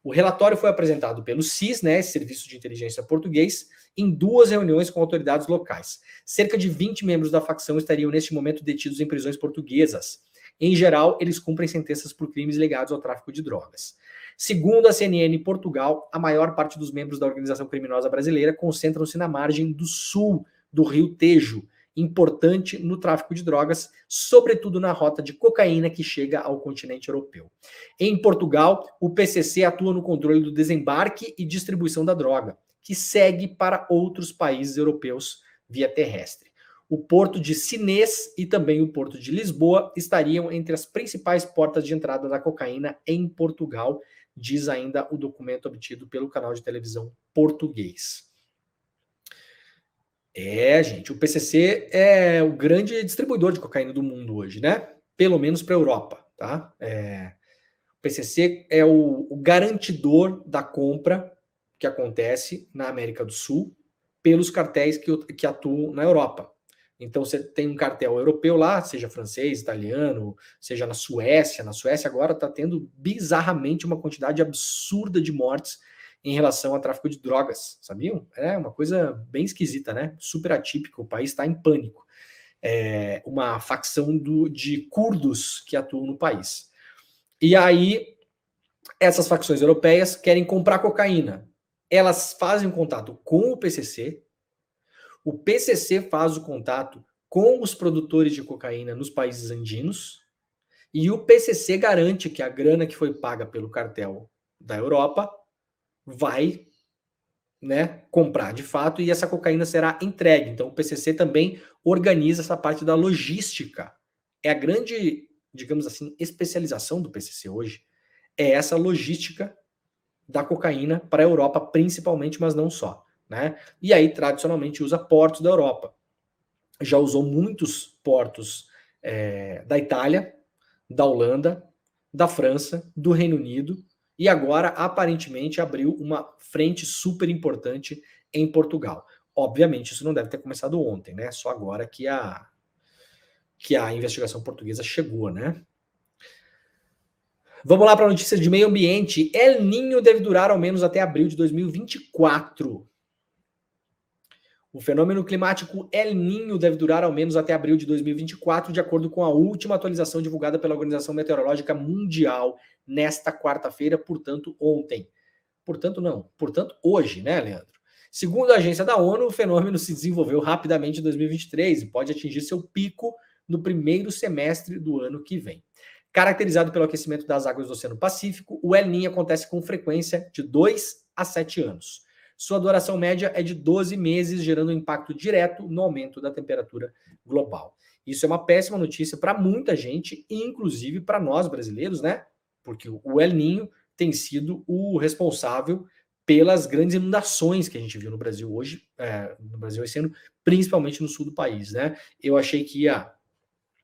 Speaker 1: O relatório foi apresentado pelo SIS, né, esse Serviço de Inteligência Português, em 2 reuniões com autoridades locais. Cerca de 20 membros da facção estariam neste momento detidos em prisões portuguesas. Em geral, eles cumprem sentenças por crimes ligados ao tráfico de drogas. Segundo a CNN Portugal, a maior parte dos membros da organização criminosa brasileira concentram-se na margem do sul do rio Tejo, importante no tráfico de drogas, sobretudo na rota de cocaína que chega ao continente europeu. Em Portugal, o PCC atua no controle do desembarque e distribuição da droga, que segue para outros países europeus via terrestre. O porto de Sinés e também o porto de Lisboa estariam entre as principais portas de entrada da cocaína em Portugal, diz ainda o documento obtido pelo canal de televisão português. Gente, o PCC é o grande distribuidor de cocaína do mundo hoje, né? Pelo menos para a Europa, tá? O PCC é o garantidor da compra que acontece na América do Sul pelos cartéis que atuam na Europa. Então, você tem um cartel europeu lá, seja francês, italiano, seja na Suécia. Na Suécia agora está tendo bizarramente uma quantidade absurda de mortes em relação ao tráfico de drogas, sabiam? É uma coisa bem esquisita, né? Super atípica, o país está em pânico. Uma facção de curdos que atuam no país. E aí, essas facções europeias querem comprar cocaína. Elas fazem contato com o PCC faz o contato com os produtores de cocaína nos países andinos, e o PCC garante que a grana que foi paga pelo cartel da Europa vai, né, comprar de fato, e essa cocaína será entregue. Então o PCC também organiza essa parte da logística. É a grande, digamos assim, especialização do PCC hoje, é essa logística da cocaína para a Europa principalmente, mas não só, né? E aí tradicionalmente usa portos da Europa. Já usou muitos portos da Itália, da Holanda, da França, do Reino Unido, e agora, aparentemente, abriu uma frente super importante em Portugal. Obviamente, isso não deve ter começado ontem, né? Só agora que a investigação portuguesa chegou, né? Vamos lá para a notícia de meio ambiente. El Niño deve durar ao menos até abril de 2024. O fenômeno climático El Niño deve durar ao menos até abril de 2024, de acordo com a última atualização divulgada pela Organização Meteorológica Mundial nesta quarta-feira, portanto, ontem. Portanto, hoje, né, Leandro? Segundo a agência da ONU, o fenômeno se desenvolveu rapidamente em 2023 e pode atingir seu pico no primeiro semestre do ano que vem. Caracterizado pelo aquecimento das águas do Oceano Pacífico, o El Niño acontece com frequência de 2 a 7 anos. Sua duração média é de 12 meses, gerando um impacto direto no aumento da temperatura global. Isso é uma péssima notícia para muita gente, inclusive para nós brasileiros, né? Porque o El Niño tem sido o responsável pelas grandes inundações que a gente viu no Brasil hoje, no Brasil esse ano, principalmente no sul do país, né? Eu achei que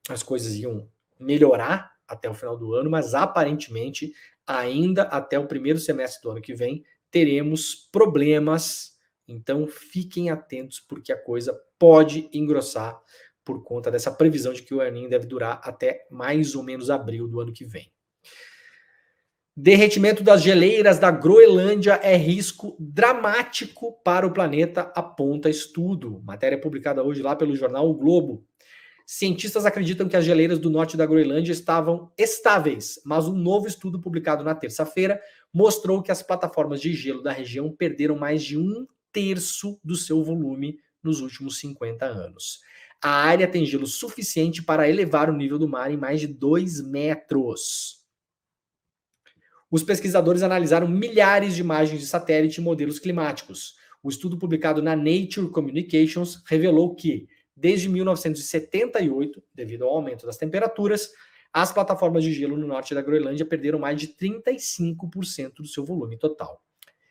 Speaker 1: as coisas iam melhorar até o final do ano, mas aparentemente ainda até o primeiro semestre do ano que vem teremos problemas, então fiquem atentos porque a coisa pode engrossar por conta dessa previsão de que o El Niño deve durar até mais ou menos abril do ano que vem. Derretimento das geleiras da Groenlândia é risco dramático para o planeta, aponta estudo. Matéria publicada hoje lá pelo jornal O Globo. Cientistas acreditam que as geleiras do norte da Groenlândia estavam estáveis, mas um novo estudo publicado na terça-feira mostrou que as plataformas de gelo da região perderam mais de 1/3 do seu volume nos últimos 50 anos. A área tem gelo suficiente para elevar o nível do mar em mais de 2 metros. Os pesquisadores analisaram milhares de imagens de satélite e modelos climáticos. O estudo publicado na Nature Communications revelou que, desde 1978, devido ao aumento das temperaturas, as plataformas de gelo no norte da Groenlândia perderam mais de 35% do seu volume total.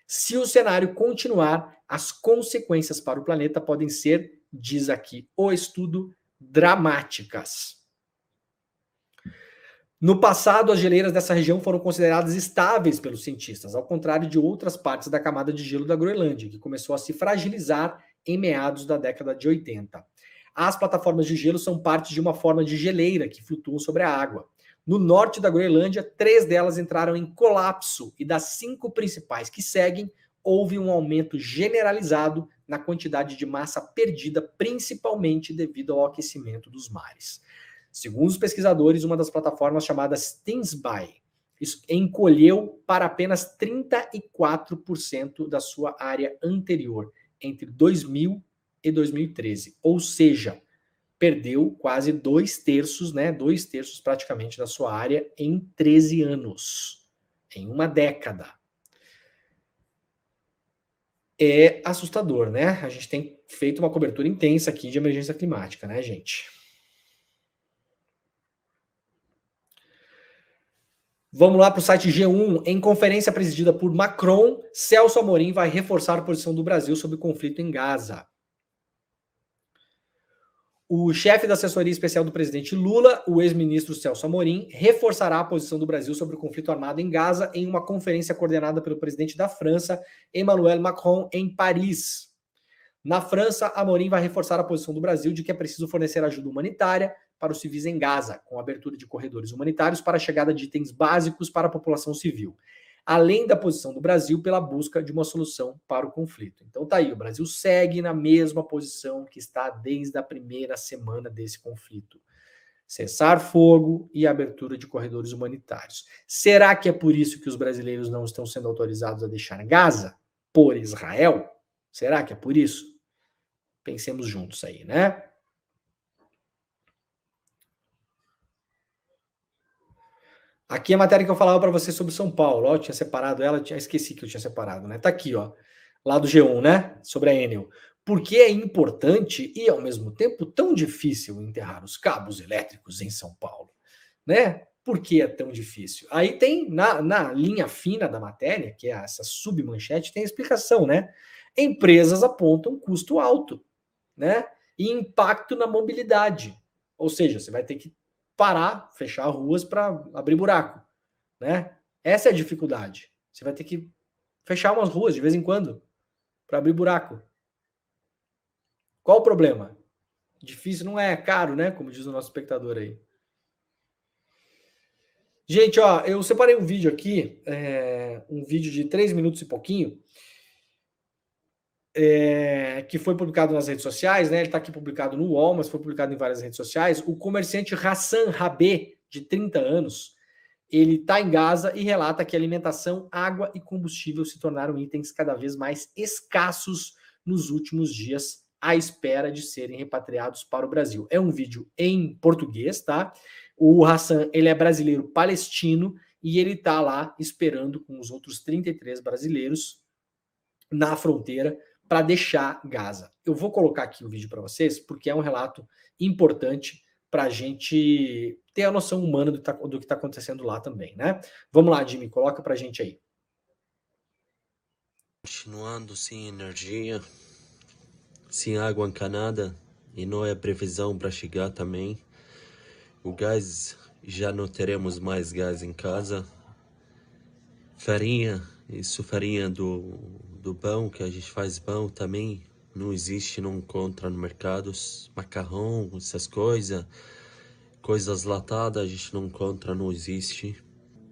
Speaker 1: Se o cenário continuar, as consequências para o planeta podem ser, diz aqui o estudo, dramáticas. No passado, as geleiras dessa região foram consideradas estáveis pelos cientistas, ao contrário de outras partes da camada de gelo da Groenlândia, que começou a se fragilizar em meados da década de 80. As plataformas de gelo são parte de uma forma de geleira que flutuam sobre a água. No norte da Groenlândia, 3 delas entraram em colapso e das 5 principais que seguem, houve um aumento generalizado na quantidade de massa perdida, principalmente devido ao aquecimento dos mares. Segundo os pesquisadores, uma das plataformas chamada Stinsby encolheu para apenas 34% da sua área anterior entre 2000 e 2013, ou seja, perdeu quase 2/3, né? 2/3 praticamente da sua área em 13 anos, em uma década. É assustador, né? A gente tem feito uma cobertura intensa aqui de emergência climática, né, gente? Vamos lá para o site G1. Em conferência presidida por Macron, Celso Amorim vai reforçar a posição do Brasil sobre o conflito em Gaza. O chefe da assessoria especial do presidente Lula, o ex-ministro Celso Amorim, reforçará a posição do Brasil sobre o conflito armado em Gaza em uma conferência coordenada pelo presidente da França, Emmanuel Macron, em Paris. Na França, Amorim vai reforçar a posição do Brasil de que é preciso fornecer ajuda humanitária para os civis em Gaza, com a abertura de corredores humanitários para a chegada de itens básicos para a população civil, além da posição do Brasil pela busca de uma solução para o conflito. Então tá aí, o Brasil segue na mesma posição que está desde a primeira semana desse conflito. Cessar fogo e abertura de corredores humanitários. Será que é por isso que os brasileiros não estão sendo autorizados a deixar Gaza por Israel? Será que é por isso? Pensemos juntos aí, né? Aqui a matéria que eu falava para você sobre São Paulo. Ó, eu tinha separado ela, esqueci que eu tinha separado, né? Tá aqui, ó, lá do G1, né? Sobre a Enel. Por que é importante e, ao mesmo tempo, tão difícil enterrar os cabos elétricos em São Paulo? Né? Por que é tão difícil? Aí tem, na linha fina da matéria, que é essa submanchete, tem a explicação, né? Empresas apontam custo alto, né? E impacto na mobilidade. Ou seja, você vai ter que parar, fechar ruas para abrir buraco, né? Essa é a dificuldade. Você vai ter que fechar umas ruas de vez em quando para abrir buraco. Qual o problema? Difícil não é, caro, né? Como diz o nosso espectador aí. Gente, ó, eu separei um vídeo aqui, um vídeo de 3 minutos e pouquinho, que foi publicado nas redes sociais, né? Ele está aqui publicado no UOL, mas foi publicado em várias redes sociais. O comerciante Hassan Rabé, de 30 anos, ele está em Gaza e relata que alimentação, água e combustível se tornaram itens cada vez mais escassos nos últimos dias, à espera de serem repatriados para o Brasil. É um vídeo em português, tá? O Hassan, ele é brasileiro palestino e ele está lá esperando com os outros 33 brasileiros na fronteira para deixar Gaza. Eu vou colocar aqui o vídeo para vocês, porque é um relato importante para a gente ter a noção humana do que está acontecendo lá também, né? Vamos lá, Jimmy, coloca para a gente aí.
Speaker 3: Continuando sem energia, sem água encanada, e não é previsão para chegar também. O gás, já não teremos mais gás em casa. Farinha, isso farinha do pão, que a gente faz pão também, não existe, não encontra no mercado. Macarrão, essas coisas latadas, a gente não encontra, não existe.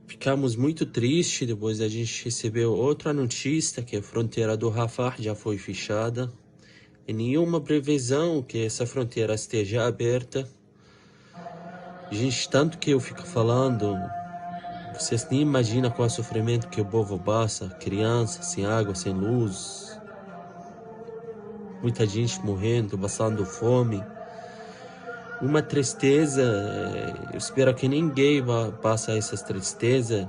Speaker 3: Ficamos muito tristes, depois a gente recebeu outra notícia, que a fronteira do Rafah já foi fechada. E nenhuma previsão que essa fronteira esteja aberta. Gente, tanto que eu fico falando, vocês nem imaginam qual é o sofrimento que o povo passa, crianças sem água, sem luz, muita gente morrendo, passando fome, uma tristeza. Eu espero que ninguém vá passar essas tristezas.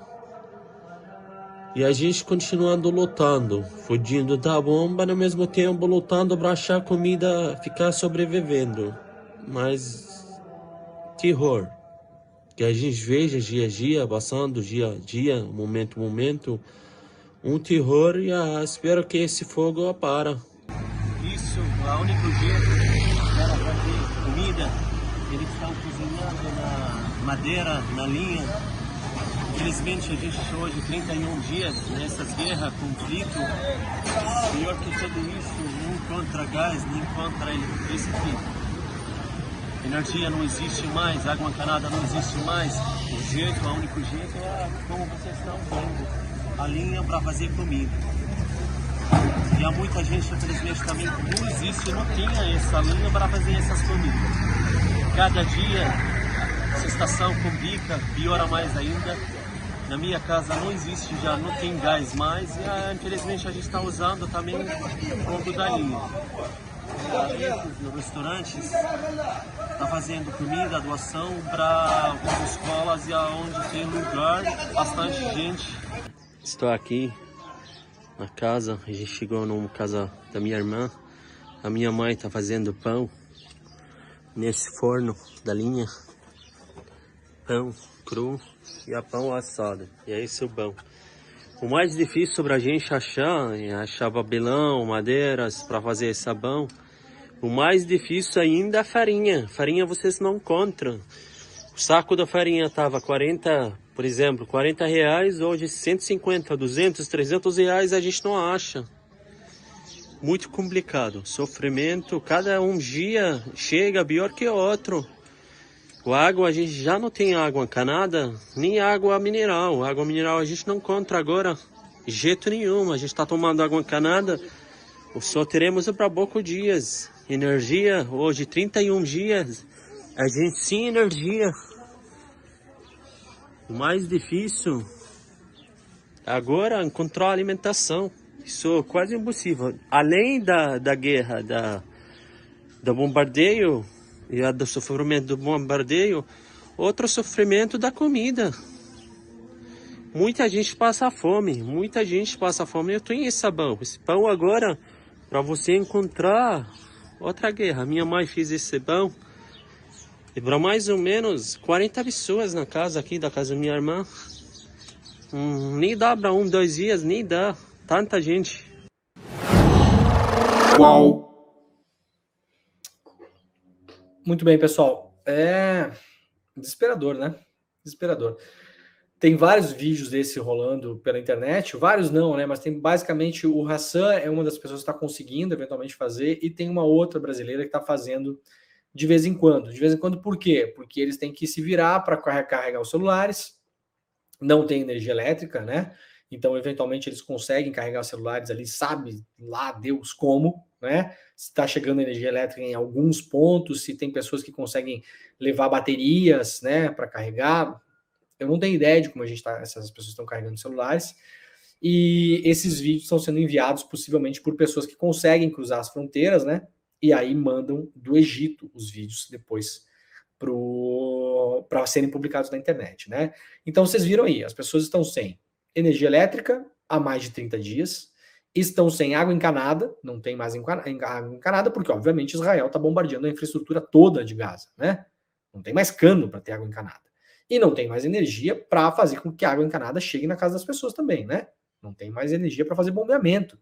Speaker 3: E a gente continuando lutando, fugindo da bomba, ao mesmo tempo lutando para achar comida, ficar sobrevivendo. Mas terror, que a gente veja dia a dia, passando dia a dia, momento a momento, um terror, e espero que esse fogo para.
Speaker 4: Isso, o único jeito era para ter comida, eles estão cozinhando na madeira, na linha. Infelizmente a gente hoje, 31 dias nessas guerras, conflito, pior que tudo isso, não encontra gás, nem encontra eletricidade. Energia não existe mais, água encanada não existe mais. O único jeito é como vocês estão vendo, a linha para fazer comida. E há muita gente, infelizmente, também não existe, não tinha essa linha para fazer essas comidas. Cada dia, essa estação complica, piora mais ainda. Na minha casa não existe, já não tem gás mais, e infelizmente a gente está usando também um pouco da linha. Nos restaurantes, está fazendo comida, doação para as escolas e aonde tem lugar, bastante gente. Estou aqui na casa, a gente chegou numa casa da minha irmã. A minha mãe está fazendo pão nesse forno da linha. Pão cru e a pão assado. E é esse o pão. O mais difícil para a gente achar é achar papelão, madeiras para fazer esse sabão. O mais difícil ainda é a farinha. Farinha vocês não encontram. O saco da farinha estava 40, por exemplo, 40 reais. Hoje 150, 200, 300 reais a gente não acha. Muito complicado. Sofrimento. Cada um dia chega pior que o outro. A água, a gente já não tem água encanada, nem água mineral. Água mineral a gente não encontra agora de jeito nenhum. A gente está tomando água encanada. Só teremos para poucos dias. Energia, hoje 31 dias, a gente sem energia. O mais difícil agora é encontrar alimentação. Isso é quase impossível. Além da guerra, do bombardeio e do sofrimento do bombardeio, outro sofrimento da comida. Muita gente passa fome, muita gente passa fome. Eu tenho esse pão. Esse pão agora, para você encontrar outra guerra. Minha mãe fez esse pão e para mais ou menos 40 pessoas na casa aqui, da casa da minha irmã. Nem dá para 1, 2 dias, nem dá. Tanta gente.
Speaker 1: Uau! Muito bem, pessoal. É desesperador, né? Desesperador. Tem vários vídeos desse rolando pela internet, vários não, né? Mas tem basicamente o Hassan é uma das pessoas que está conseguindo eventualmente fazer, e tem uma outra brasileira que está fazendo de vez em quando. De vez em quando, por quê? Porque eles têm que se virar para carregar os celulares, não tem energia elétrica, né? Então, eventualmente, eles conseguem carregar os celulares ali, sabe lá Deus como, né? Se está chegando energia elétrica em alguns pontos, se tem pessoas que conseguem levar baterias, né, para carregar. Eu não tenho ideia de como essas pessoas estão carregando celulares, e esses vídeos estão sendo enviados possivelmente por pessoas que conseguem cruzar as fronteiras, né? E aí mandam do Egito os vídeos depois para serem publicados na internet, né? Então vocês viram aí, as pessoas estão sem energia elétrica há mais de 30 dias, estão sem água encanada, não tem mais água encanada, porque obviamente Israel está bombardeando a infraestrutura toda de Gaza, né? Não tem mais cano para ter água encanada. E não tem mais energia para fazer com que a água encanada chegue na casa das pessoas também, né? Não tem mais energia para fazer bombeamento.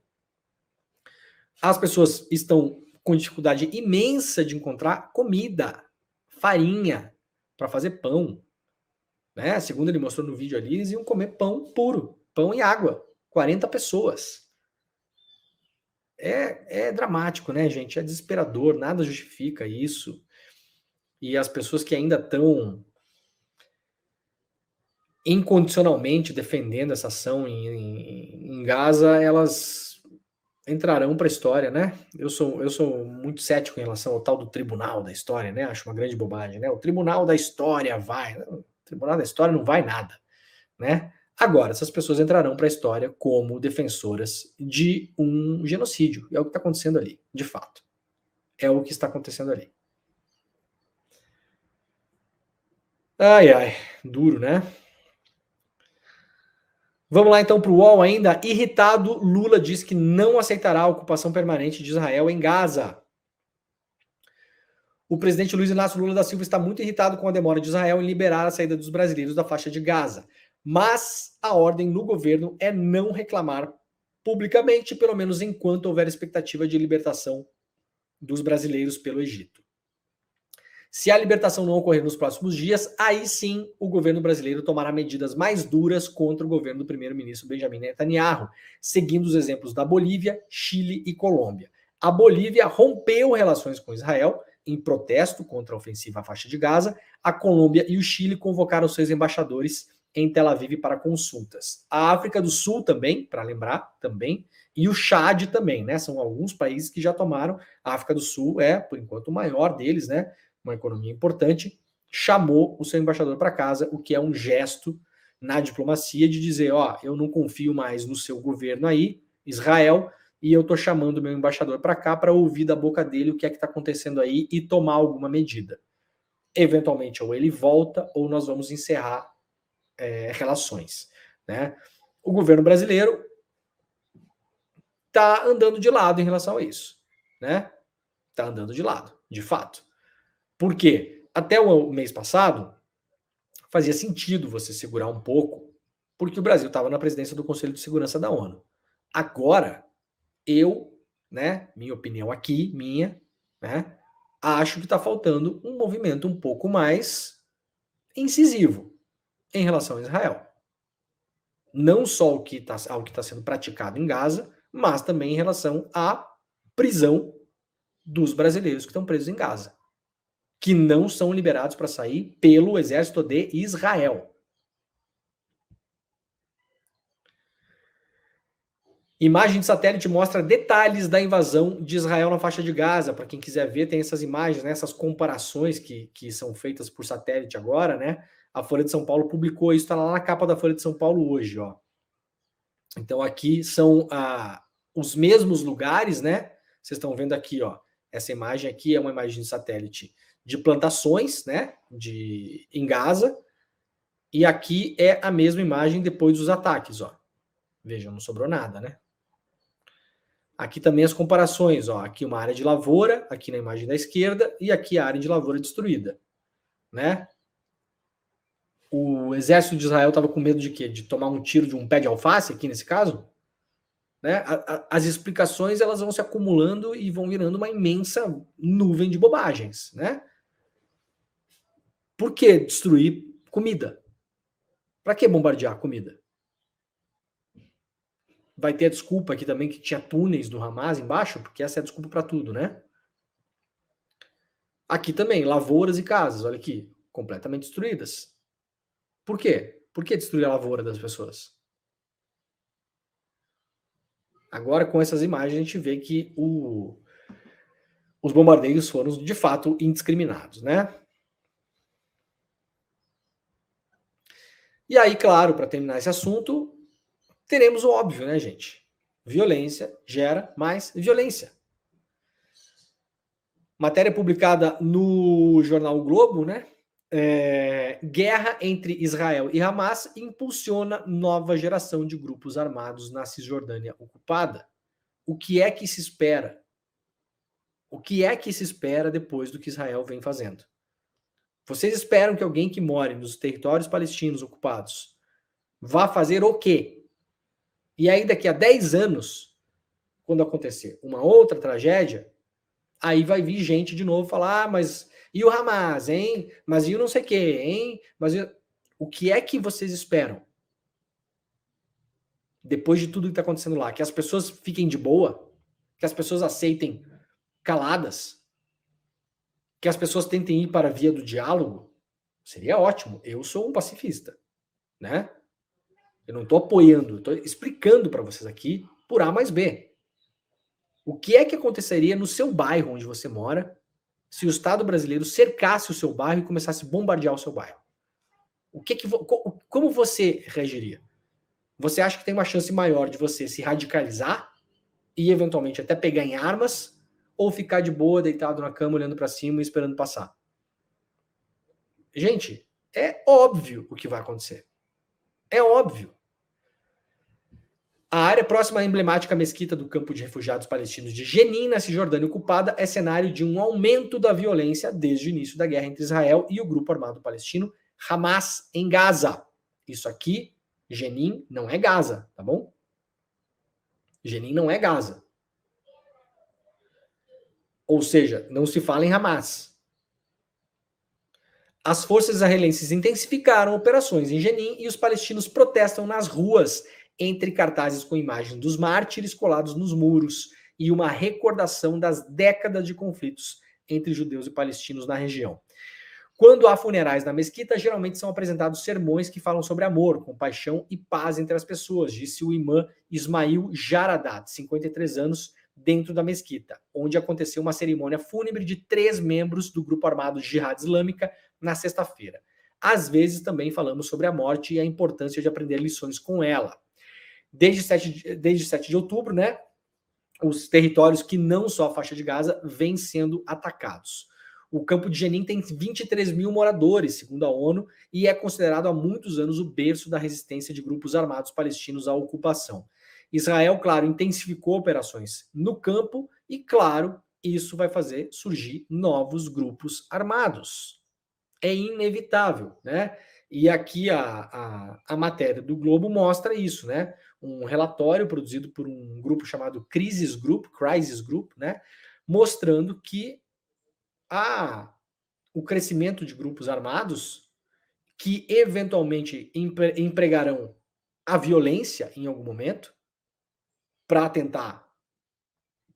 Speaker 1: As pessoas estão com dificuldade imensa de encontrar comida, farinha, para fazer pão. Né? Segundo ele mostrou no vídeo ali, eles iam comer pão puro, pão e água. 40 pessoas. É dramático, né, gente? É desesperador, nada justifica isso. E as pessoas que ainda estão incondicionalmente defendendo essa ação em Gaza, elas entrarão para a história, né? Eu sou muito cético em relação ao tal do tribunal da história, né? Acho uma grande bobagem, né? O tribunal da história vai... O tribunal da história não vai nada, né? Agora, essas pessoas entrarão para a história como defensoras de um genocídio. É o que está acontecendo ali, de fato. É o que está acontecendo ali. Ai, ai, duro, né? Vamos lá então para o UOL ainda. Irritado, Lula diz que não aceitará a ocupação permanente de Israel em Gaza. O presidente Luiz Inácio Lula da Silva está muito irritado com a demora de Israel em liberar a saída dos brasileiros da faixa de Gaza. Mas a ordem no governo é não reclamar publicamente, pelo menos enquanto houver expectativa de libertação dos brasileiros pelo Egito. Se a libertação não ocorrer nos próximos dias, aí sim o governo brasileiro tomará medidas mais duras contra o governo do primeiro-ministro Benjamin Netanyahu, seguindo os exemplos da Bolívia, Chile e Colômbia. A Bolívia rompeu relações com Israel em protesto contra a ofensiva à faixa de Gaza, a Colômbia e o Chile convocaram seus embaixadores em Tel Aviv para consultas. A África do Sul também, para lembrar, também, e o Chad também, né? São alguns países que já tomaram. A África do Sul é, por enquanto, o maior deles, né? Uma economia importante, chamou o seu embaixador para casa, o que é um gesto na diplomacia de dizer, ó, eu não confio mais no seu governo aí, Israel, e eu tô chamando o meu embaixador para cá para ouvir da boca dele o que é que está acontecendo aí e tomar alguma medida. Eventualmente, ou ele volta, ou nós vamos encerrar relações, né? O governo brasileiro está andando de lado em relação a isso, né? Está andando de lado, de fato. Por quê? Até o mês passado, fazia sentido você segurar um pouco, porque o Brasil estava na presidência do Conselho de Segurança da ONU. Agora, eu, né, minha opinião aqui, né, acho que está faltando um movimento um pouco mais incisivo em relação a Israel. Não só ao que está sendo praticado em Gaza, mas também em relação à prisão dos brasileiros que estão presos em Gaza, que não são liberados para sair pelo exército de Israel. Imagem de satélite mostra detalhes da invasão de Israel na faixa de Gaza. Para quem quiser ver, tem essas imagens, né, essas comparações que são feitas por satélite agora, né? A Folha de São Paulo publicou isso, está lá na capa da Folha de São Paulo hoje, ó. Então aqui são os mesmos lugares, né? Vocês estão vendo aqui, ó. Essa imagem aqui é uma imagem de satélite de plantações, né? Em Gaza. E aqui é a mesma imagem depois dos ataques, ó. Vejam, não sobrou nada, né? Aqui também as comparações, ó. Aqui uma área de lavoura, aqui na imagem da esquerda, e aqui a área de lavoura destruída, né? O exército de Israel estava com medo de quê? De tomar um tiro de um pé de alface, aqui nesse caso? Né? As explicações elas vão se acumulando e vão virando uma imensa nuvem de bobagens, né? Por que destruir comida? Para que bombardear comida? Vai ter a desculpa aqui também que tinha túneis do Hamas embaixo, porque essa é a desculpa para tudo, né? Aqui também, lavouras e casas, olha aqui, completamente destruídas. Por quê? Por que destruir a lavoura das pessoas? Agora, com essas imagens, a gente vê que os bombardeios foram, de fato, indiscriminados, né? E aí, claro, para terminar esse assunto, teremos o óbvio, né, gente? Violência gera mais violência. Matéria publicada no jornal O Globo, né? Guerra entre Israel e Hamas impulsiona nova geração de grupos armados na Cisjordânia ocupada. O que é que se espera? O que é que se espera depois do que Israel vem fazendo? Vocês esperam que alguém que more nos territórios palestinos ocupados vá fazer o quê? E aí daqui a 10 anos, quando acontecer uma outra tragédia, aí vai vir gente de novo falar, mas e o Hamas, hein? Mas e o não sei o quê, hein? Mas o que é que vocês esperam? Depois de tudo que está acontecendo lá, que as pessoas fiquem de boa, que as pessoas aceitem caladas, que as pessoas tentem ir para a via do diálogo, seria ótimo. Eu sou um pacifista, né? Eu não estou apoiando, estou explicando para vocês aqui por A mais B. O que é que aconteceria no seu bairro onde você mora se o Estado brasileiro cercasse o seu bairro e começasse a bombardear o seu bairro? Como você reagiria? Você acha que tem uma chance maior de você se radicalizar e eventualmente até pegar em armas ou ficar de boa, deitado na cama, olhando para cima e esperando passar? Gente, é óbvio o que vai acontecer. É óbvio. A área próxima à emblemática mesquita do campo de refugiados palestinos de Jenin, na Cisjordânia ocupada, é cenário de um aumento da violência desde o início da guerra entre Israel e o grupo armado palestino Hamas em Gaza. Isso aqui, Jenin, não é Gaza, tá bom? Jenin não é Gaza. Ou seja, não se fala em Hamas. As forças israelenses intensificaram operações em Jenin e os palestinos protestam nas ruas, entre cartazes com imagens dos mártires colados nos muros e uma recordação das décadas de conflitos entre judeus e palestinos na região. Quando há funerais na mesquita, geralmente são apresentados sermões que falam sobre amor, compaixão e paz entre as pessoas, disse o imã Ismail Jaradat, 53 anos, dentro da mesquita, onde aconteceu uma cerimônia fúnebre de 3 membros do grupo armado Jihad Islâmica na sexta-feira. Às vezes também falamos sobre a morte e a importância de aprender lições com ela. Desde 7 de outubro, né, os territórios que não só a faixa de Gaza vêm sendo atacados. O campo de Jenin tem 23 mil moradores, segundo a ONU, e é considerado há muitos anos o berço da resistência de grupos armados palestinos à ocupação. Israel, claro, intensificou operações no campo e, claro, isso vai fazer surgir novos grupos armados. É inevitável, né? E aqui a matéria do Globo mostra isso, né? Um relatório produzido por um grupo chamado Crisis Group, né? Mostrando que o crescimento de grupos armados que eventualmente empregarão a violência em algum momento para tentar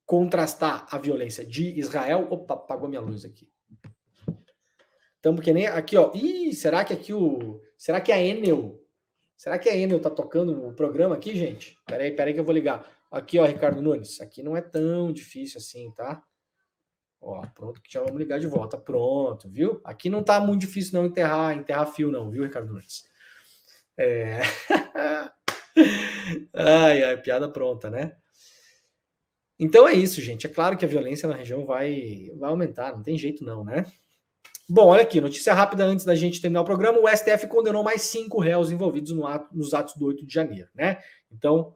Speaker 1: contrastar a violência de Israel. Opa, apagou minha luz aqui. Estamos que nem aqui, ó. Ih, será que a Enel tá tocando o programa aqui, gente? Peraí que eu vou ligar. Aqui, ó, Ricardo Nunes. Aqui não é tão difícil assim, tá? Ó, pronto, que já vamos ligar de volta. Pronto, viu? Aqui não tá muito difícil não enterrar fio não, viu, Ricardo Nunes? Ai, piada pronta, né? Então é isso, gente. É claro que a violência na região vai aumentar, não tem jeito não, né? Bom, olha aqui, notícia rápida antes da gente terminar o programa. O STF condenou mais 5 réus envolvidos nos atos do 8 de janeiro, né? Então,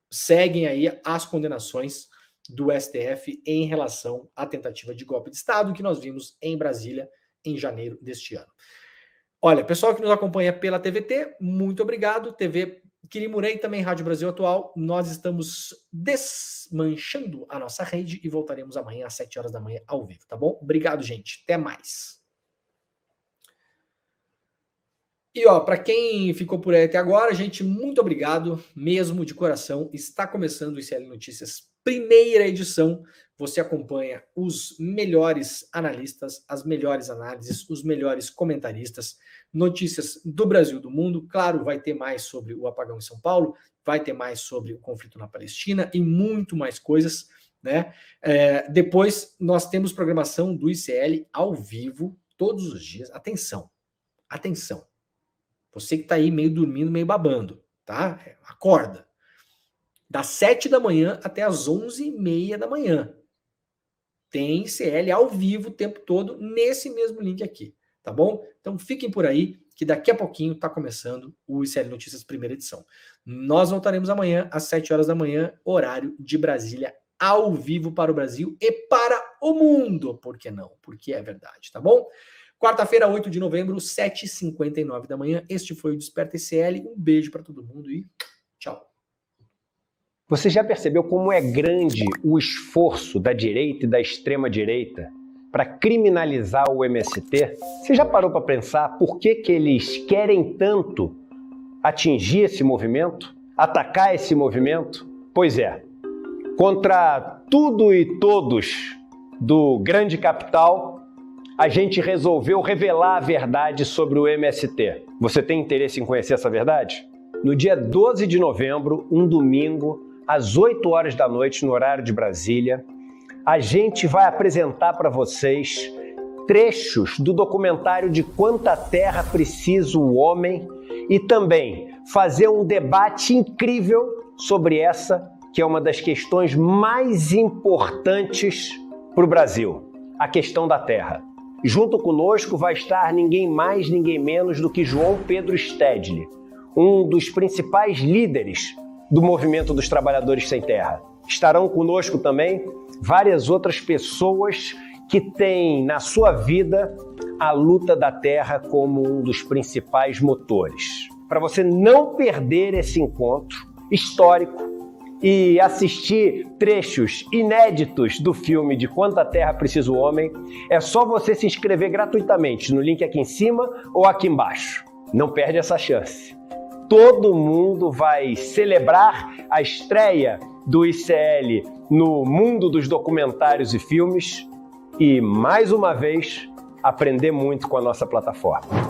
Speaker 1: seguem aí as condenações do STF em relação à tentativa de golpe de Estado que nós vimos em Brasília em janeiro deste ano. Olha, pessoal que nos acompanha pela TVT, muito obrigado. TV Quirimurê e também Rádio Brasil Atual, nós estamos desmanchando a nossa rede e voltaremos amanhã às 7 horas da manhã ao vivo, tá bom? Obrigado, gente. Até mais. E ó, para quem ficou por aí até agora, gente, muito obrigado mesmo de coração. Está começando o ICL Notícias, primeira edição. Você acompanha os melhores analistas, as melhores análises, os melhores comentaristas, notícias do Brasil, do mundo. Claro, vai ter mais sobre o apagão em São Paulo, vai ter mais sobre o conflito na Palestina e muito mais coisas, né? Depois nós temos programação do ICL ao vivo todos os dias. Atenção, atenção. Você que está aí meio dormindo, meio babando, tá? Acorda. Das 7 da manhã até as 11h30 da manhã. Tem CL ao vivo o tempo todo nesse mesmo link aqui, tá bom? Então fiquem por aí, que daqui a pouquinho está começando o ICL Notícias primeira edição. Nós voltaremos amanhã às 7 horas da manhã, horário de Brasília, ao vivo para o Brasil e para o mundo. Por que não? Porque é verdade, tá bom? Quarta-feira, 8 de novembro, 7h59 da manhã. Este foi o Desperta ICL. Um beijo para todo mundo e tchau.
Speaker 5: Você já percebeu como é grande o esforço da direita e da extrema-direita para criminalizar o MST? Você já parou para pensar por que eles querem tanto atingir esse movimento? Atacar esse movimento? Pois é, contra tudo e todos do grande capital, a gente resolveu revelar a verdade sobre o MST. Você tem interesse em conhecer essa verdade? No dia 12 de novembro, um domingo, às 8 horas da noite, no horário de Brasília, a gente vai apresentar para vocês trechos do documentário de Quanta Terra Precisa o Homem e também fazer um debate incrível sobre essa, que é uma das questões mais importantes para o Brasil, a questão da terra. Junto conosco vai estar ninguém mais, ninguém menos do que João Pedro Stedley, um dos principais líderes do movimento dos trabalhadores sem terra. Estarão conosco também várias outras pessoas que têm na sua vida a luta da terra como um dos principais motores. Para você não perder esse encontro histórico e assistir trechos inéditos do filme de Quanta Terra Precisa o Homem, é só você se inscrever gratuitamente no link aqui em cima ou aqui embaixo. Não perde essa chance. Todo mundo vai celebrar a estreia do ICL no mundo dos documentários e filmes e, mais uma vez, aprender muito com a nossa plataforma.